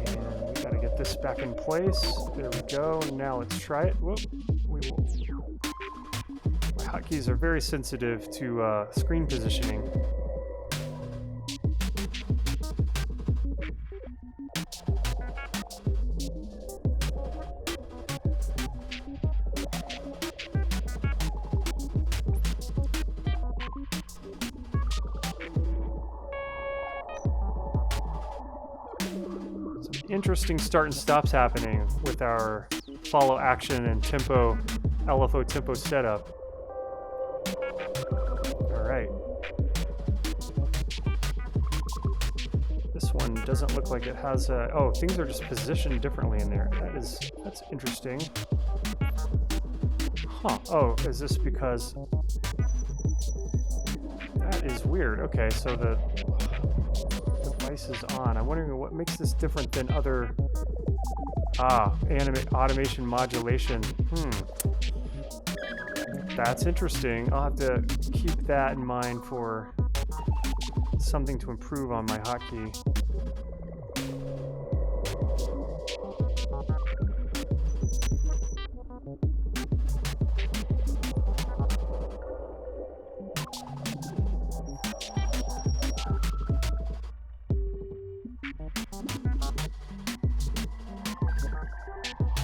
And we gotta get this back in place. There we go. Now let's try it. Whoop. We will. Hotkeys are very sensitive to screen positioning. Some interesting start and stops happening with our follow action and tempo, LFO tempo setup. doesn't look like it has a... Oh, things are just positioned differently in there. That's interesting. Huh. Oh, is this because... That is weird. Okay, so the device is on. I'm wondering what makes this different than other... automation modulation. That's interesting. I'll have to keep that in mind for something to improve on my hotkey.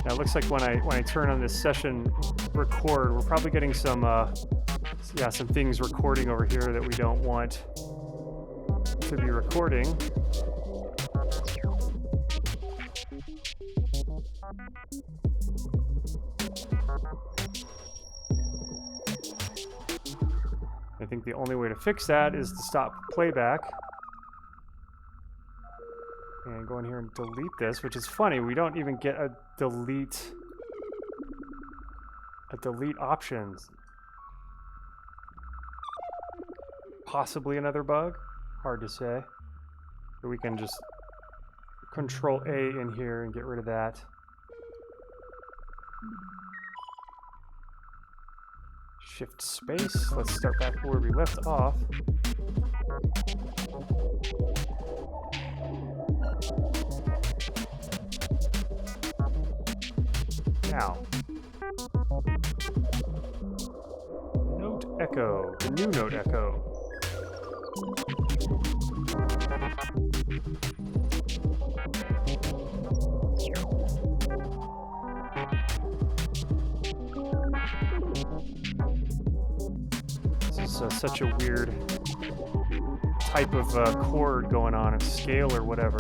Now it looks like when I turn on this session record, we're probably getting some some things recording over here that we don't want to be recording. I think the only way to fix that is to stop playback. And go in here and delete this, which is funny. We don't even get a delete options. Possibly another bug? Hard to say. But we can just Control A in here and get rid of that. Shift space. Let's start back where we left off. Now, note echo, the new note echo. This is such a weird type of chord going on, a scale or whatever.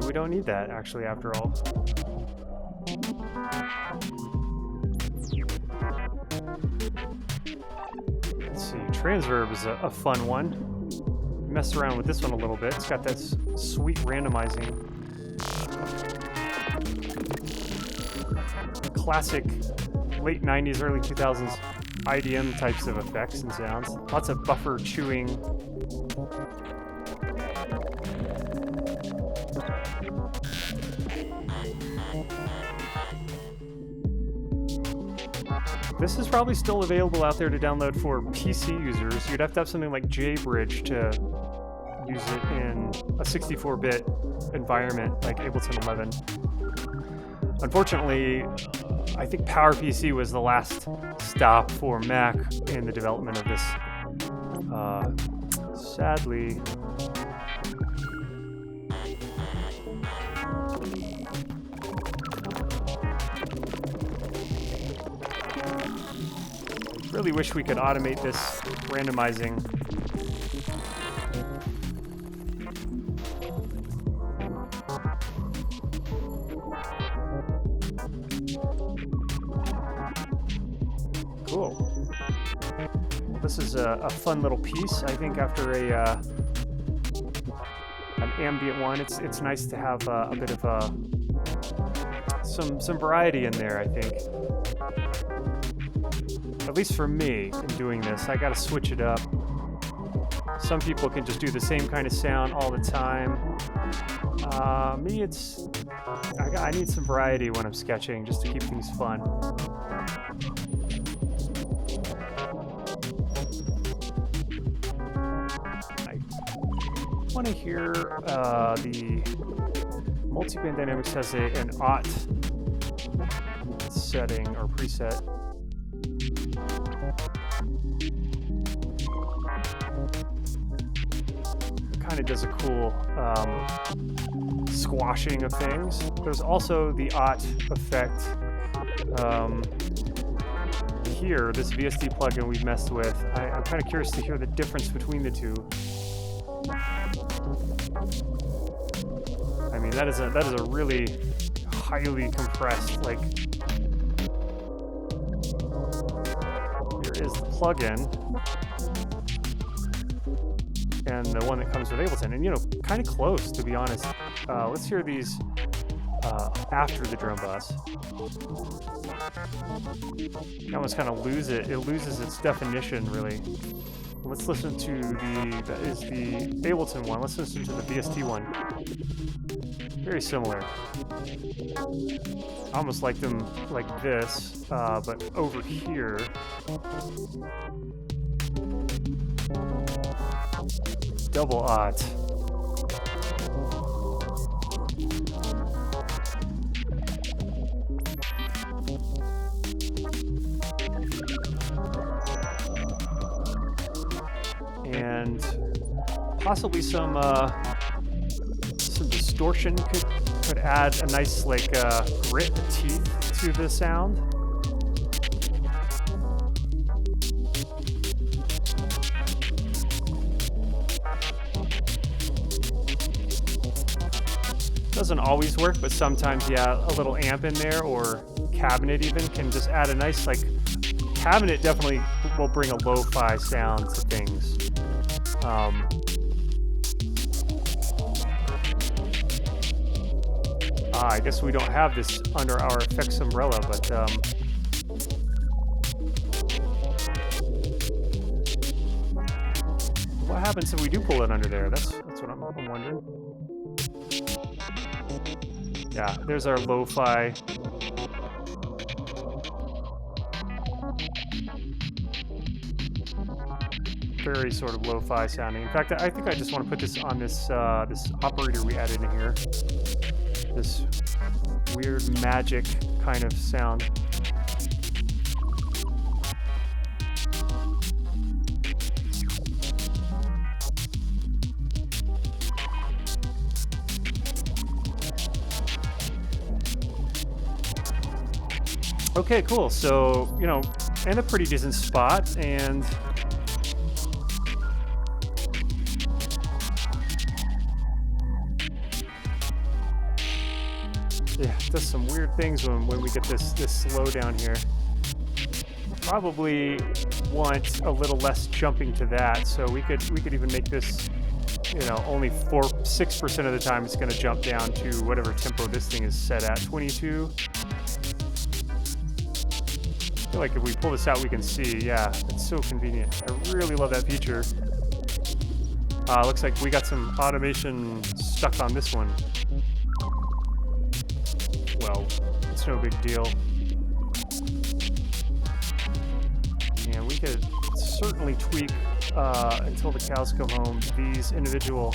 We don't need that, actually, after all. Let's see, transverb is a fun one. Mess around with this one a little bit. It's got that sweet randomizing. Classic late 90s, early 2000s IDM types of effects and sounds. Lots of buffer chewing. This is probably still available out there to download for PC users. You'd have to have something like jbridge to use it in a 64-bit environment like Ableton 11. Unfortunately, I think PowerPC was the last stop for Mac in the development of this. Sadly. Really wish we could automate this randomizing. Cool. Well, this is a fun little piece. I think after an ambient one, it's nice to have a bit of some variety in there, I think. At least for me, in doing this, I gotta switch it up. Some people can just do the same kind of sound all the time. Me, I need some variety when I'm sketching, just to keep things fun. I want to hear the Multiband Dynamics has an aught setting or preset. Kind of does a cool squashing of things. There's also the aught effect here, this VST plugin we've messed with. I'm kind of curious to hear the difference between the two. I mean, that is a really highly compressed, like, here is the plugin and the one that comes with Ableton, and you know, kind of close, to be honest. Let's hear these after the drum bus. You almost kind of lose it. It loses its definition, really. Let's listen to that is the Ableton one. Let's listen to the VST one. Very similar. I almost like them like this, but over here. Double aught. And possibly some distortion could add a nice like grit teeth to the sound. Doesn't always work, but sometimes, yeah, a little amp in there or cabinet even can just add a nice, like, cabinet definitely will bring a lo-fi sound to things. I guess we don't have this under our effects umbrella, but what happens if we do pull it under there? That's what I'm wondering. Yeah, there's our lo-fi. Very sort of lo-fi sounding. In fact, I think I just want to put this on this this operator we added in here. This weird magic kind of sound. Okay, cool. So, you know, in a pretty decent spot, and yeah, it does some weird things when we get this slow down here. Probably want a little less jumping to that, so we could even make this, you know, only 6% of the time it's going to jump down to whatever tempo this thing is set at, 22. I feel like if we pull this out, we can see. Yeah, it's so convenient. I really love that feature. Looks like we got some automation stuck on this one. Well, it's no big deal. And we could certainly tweak until the cows come home these individual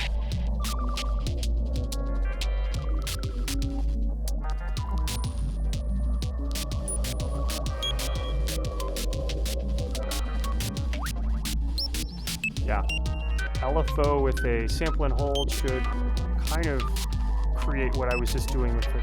LFO with a sample and hold should kind of create what I was just doing with it.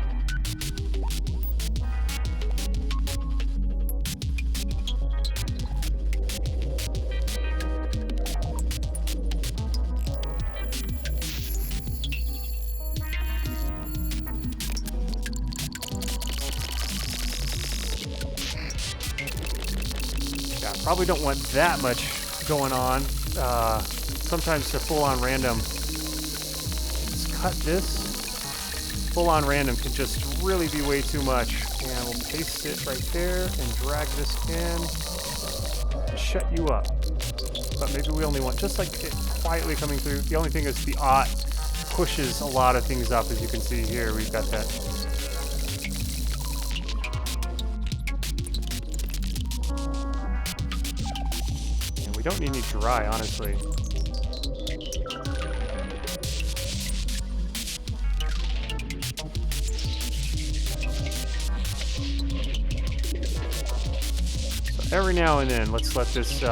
Yeah, probably don't want that much going on. Sometimes the full-on random, just cut this. Full-on random can just really be way too much. And we'll paste it right there and drag this in and shut you up. But maybe we only want just like it quietly coming through. The only thing is the aught pushes a lot of things up, as you can see here. We've got that. And we don't need any dry, honestly. every now and then, let's let this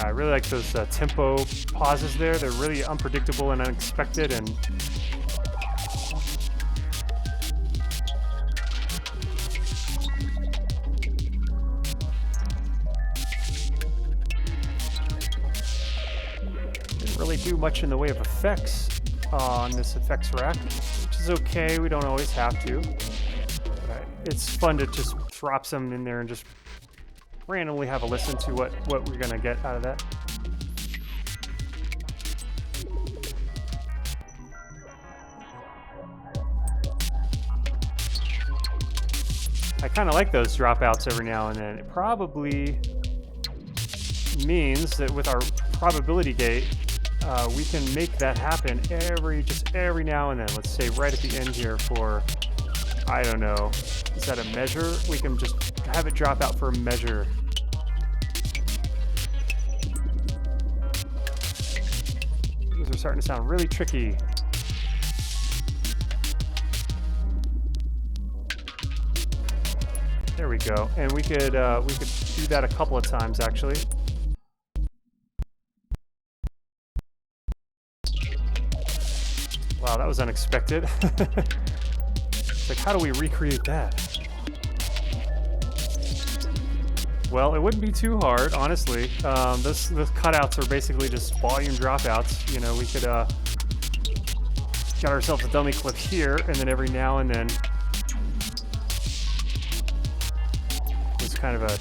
I really like those tempo pauses there. They're really unpredictable and unexpected, and didn't really do much in the way of effects on this effects rack, which is okay. We don't always have to. But it's fun to just drop some in there and just randomly have a listen to what we're gonna get out of that. I kind of like those dropouts every now and then. It probably means that with our probability gate, we can make that happen just every now and then. Let's say right at the end here for, I don't know, is that a measure? We can just have it drop out for a measure. These are starting to sound really tricky. There we go. And we could do that a couple of times actually. Wow, that was unexpected. It's like, how do we recreate that? Well, it wouldn't be too hard, honestly. Those cutouts are basically just volume dropouts. You know, we could get ourselves a dummy clip here, and then every now and then, it's kind of a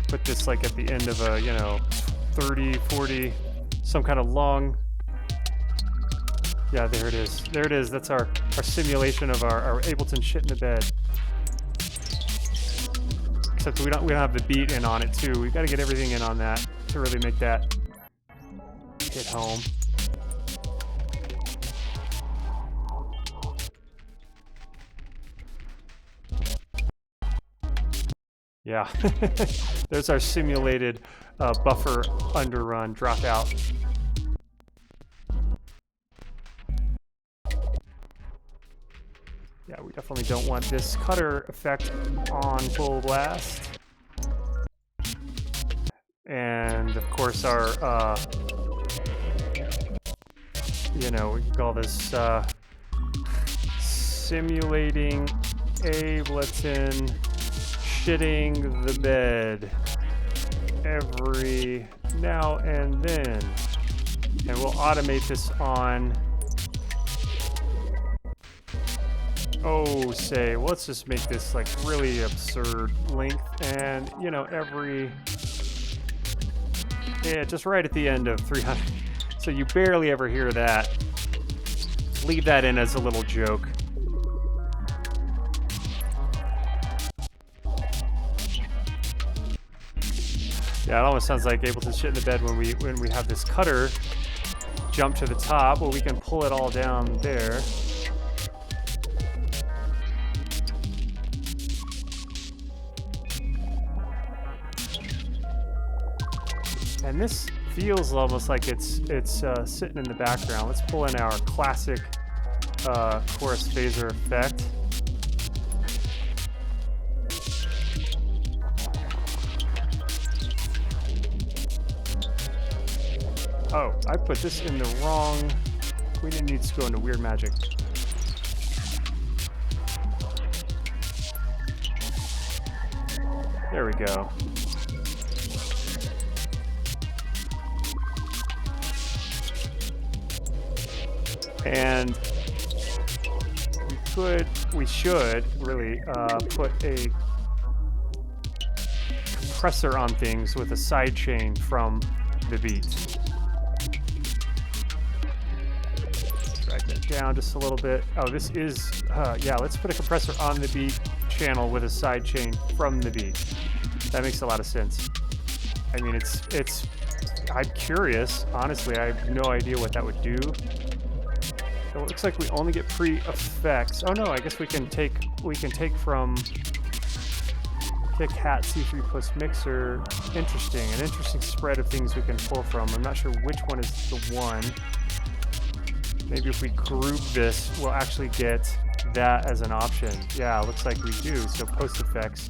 put this like at the end of a, you know, 30, 40, some kind of long. Yeah, there it is. There it is. That's our simulation of our Ableton shit in the bed. Except we don't have the beat in on it too. We've got to get everything in on that to really make that hit home. Yeah, there's our simulated buffer underrun dropout. Yeah, we definitely don't want this cutter effect on full blast. And of course our, you know, we can call this simulating Ableton shitting the bed every now and then. And we'll automate this on, oh, say, well, let's just make this like really absurd length, and you know, yeah, just right at the end of 300, so you barely ever hear that. Leave that in as a little joke. Yeah, it almost sounds like Ableton shit in the bed when we have this cutter jump to the top. Well, we can pull it all down there. And this feels almost like it's sitting in the background. Let's pull in our classic chorus phaser effect. Oh, I put this in the wrong. We didn't need to go into Weird Magic. There we go. And we should really put a compressor on things with a side chain from the beat. Drag that down just a little bit. Oh, this is, yeah, let's put a compressor on the beat channel with a side chain from the beat. That makes a lot of sense. I mean, I'm curious. Honestly, I have no idea what that would do. So it looks like we only get pre-effects. Oh no, I guess we can take from kick, hat, C3 plus mixer. Interesting, an interesting spread of things we can pull from. I'm not sure which one is the one. Maybe if we group this, we'll actually get that as an option. Yeah, looks like we do. So post effects.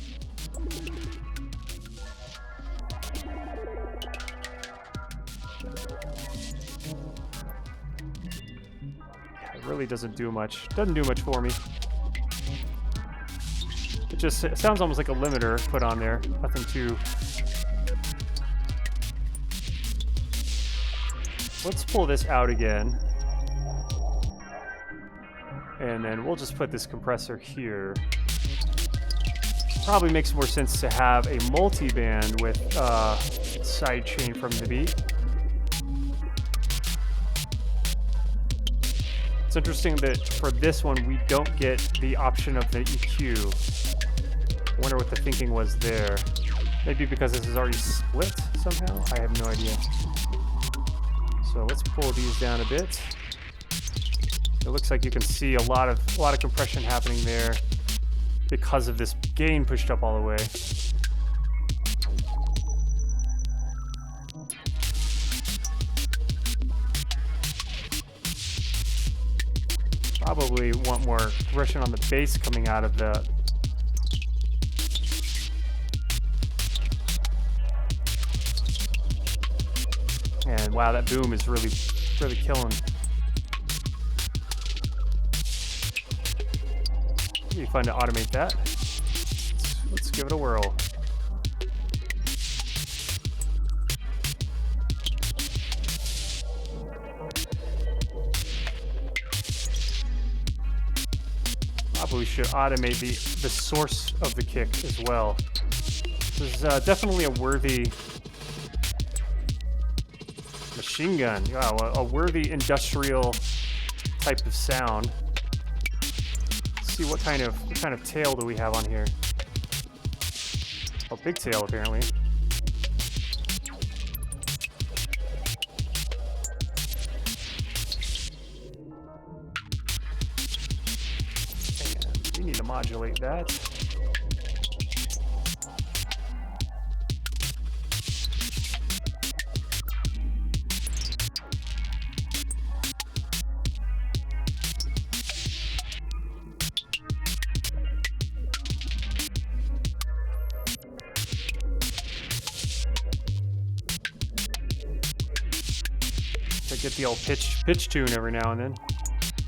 Really doesn't do much. Doesn't do much for me. It sounds almost like a limiter put on there. Nothing too. Let's pull this out again. And then we'll just put this compressor here. Probably makes more sense to have a multi-band with side chain from the beat. It's interesting that for this one, we don't get the option of the EQ. I wonder what the thinking was there. Maybe because this is already split somehow? I have no idea. So let's pull these down a bit. It looks like you can see a lot of compression happening there because of this gain pushed up all the way. Probably want more compression on the bass coming out of the. And wow, that boom is really killing. It'd be fun to automate that. Let's give it a whirl. Probably should automate the source of the kick as well. This is definitely a worthy machine gun. Wow, a worthy industrial type of sound. Let's see what kind of tail do we have on here? Oh, big tail apparently. We need to modulate that. To get the old pitch tune every now and then,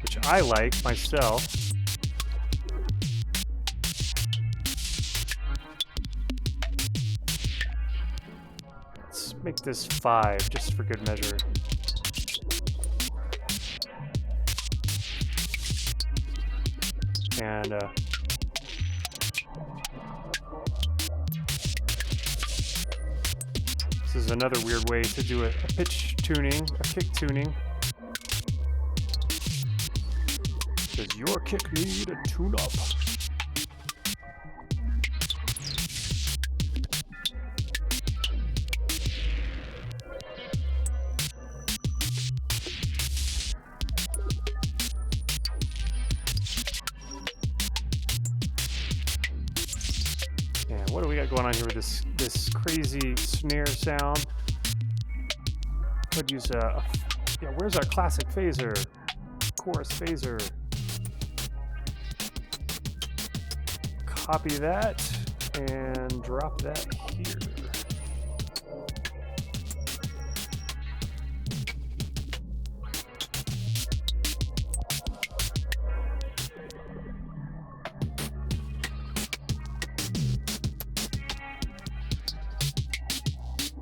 which I like myself. Make this 5 just for good measure. And this is another weird way to do a pitch tuning, a kick tuning. Does your kick need a tune-up? What do we got going on here with this crazy snare sound? Could use a yeah. Where's our classic phaser? Chorus phaser. Copy that and drop that here.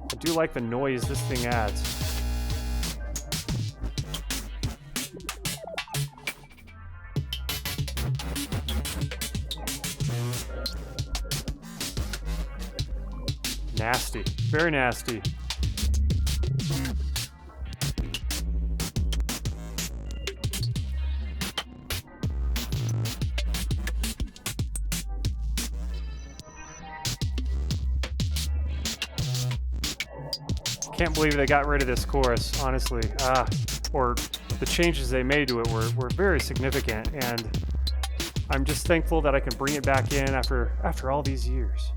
I do like the noise this thing adds. Nasty, very nasty. Can't believe they got rid of this chorus, honestly. Or the changes they made to it were very significant, and I'm just thankful that I can bring it back in after all these years.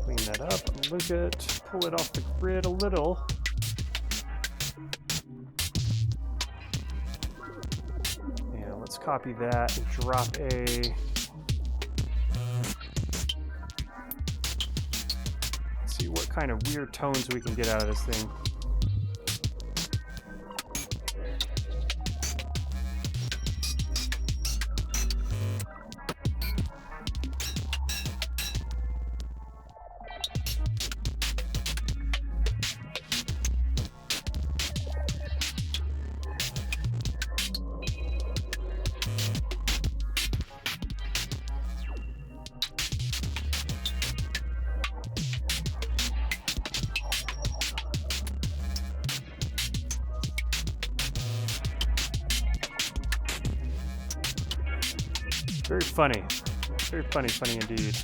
Clean that up, look it, pull it off the grid a little. Let's copy that and drop a... Let's see what kind of weird tones we can get out of this thing. Very funny indeed.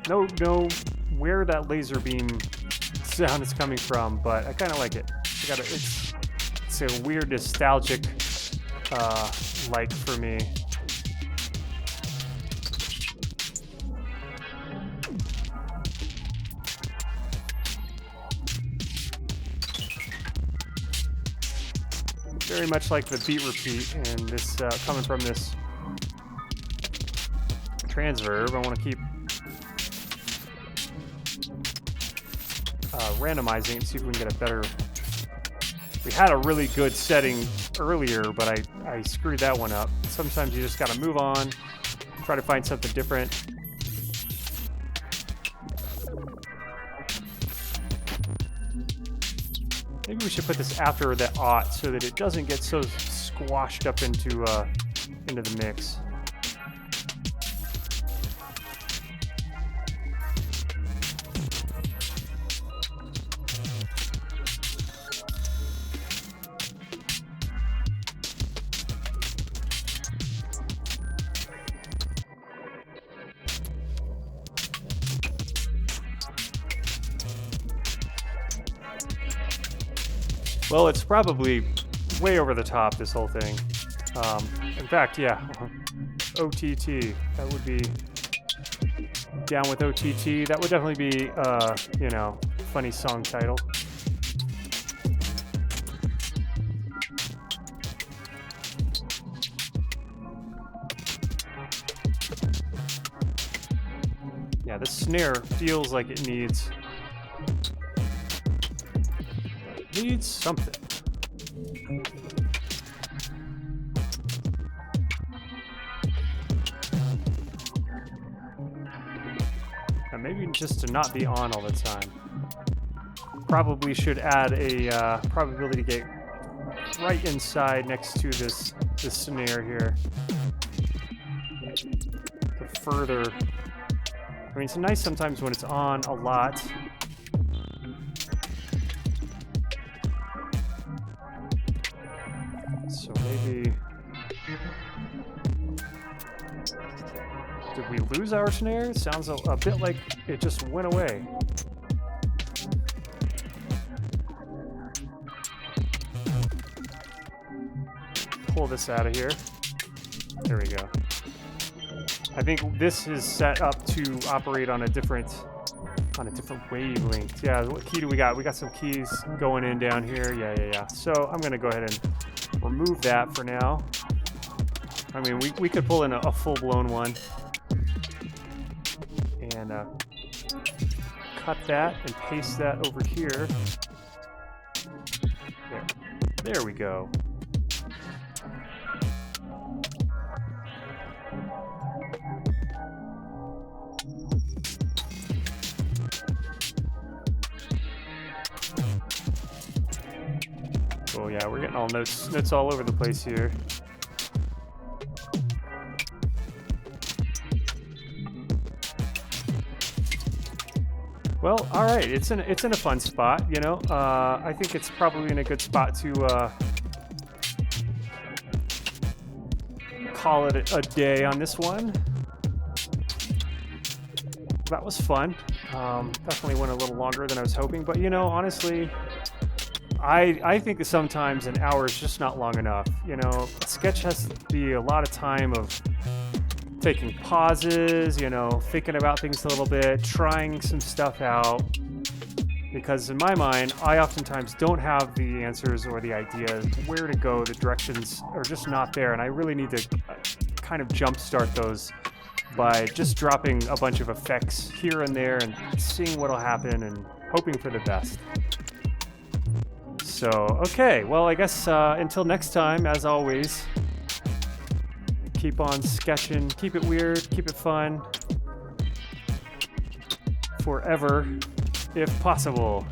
No where that laser beam sound is coming from, but I kind of like it. It's a weird nostalgic like for me. Very much like the beat repeat, and this coming from this transverb. I want to keep randomizing and see if we can get a better... We had a really good setting earlier, but I screwed that one up. Sometimes you just got to move on, try to find something different. Maybe we should put this after the aught so that it doesn't get so squashed up into the mix. Well, it's probably way over the top, this whole thing. In fact, yeah, OTT, that would be down with OTT. That would definitely be, you know, funny song title. Yeah, this snare feels like it needs something. And maybe just to not be on all the time. Probably should add a probability gate right inside next to this snare here. To further, I mean, it's nice sometimes when it's on a lot. So maybe... Did we lose our snare? It sounds a bit like it just went away. Pull this out of here. There we go. I think this is set up to operate on a different wavelength. Yeah, what key do we got? We got some keys going in down here. Yeah. So I'm gonna go ahead and remove that for now. I mean, we could pull in a full-blown one and cut that and paste that over here. There we go. yeah, we're getting all notes all over the place here. Well, all right, it's in a fun spot, you know. I think it's probably in a good spot to call it a day on this one. That was fun. Definitely went a little longer than I was hoping, but you know, honestly, I think that sometimes an hour is just not long enough. You know, a sketch has to be a lot of time of taking pauses, you know, thinking about things a little bit, trying some stuff out. Because in my mind, I oftentimes don't have the answers or the ideas where to go. The directions are just not there, and I really need to kind of jumpstart those by just dropping a bunch of effects here and there and seeing what'll happen and hoping for the best. So, okay, well, I guess until next time, as always, keep on sketching, keep it weird, keep it fun, forever, if possible.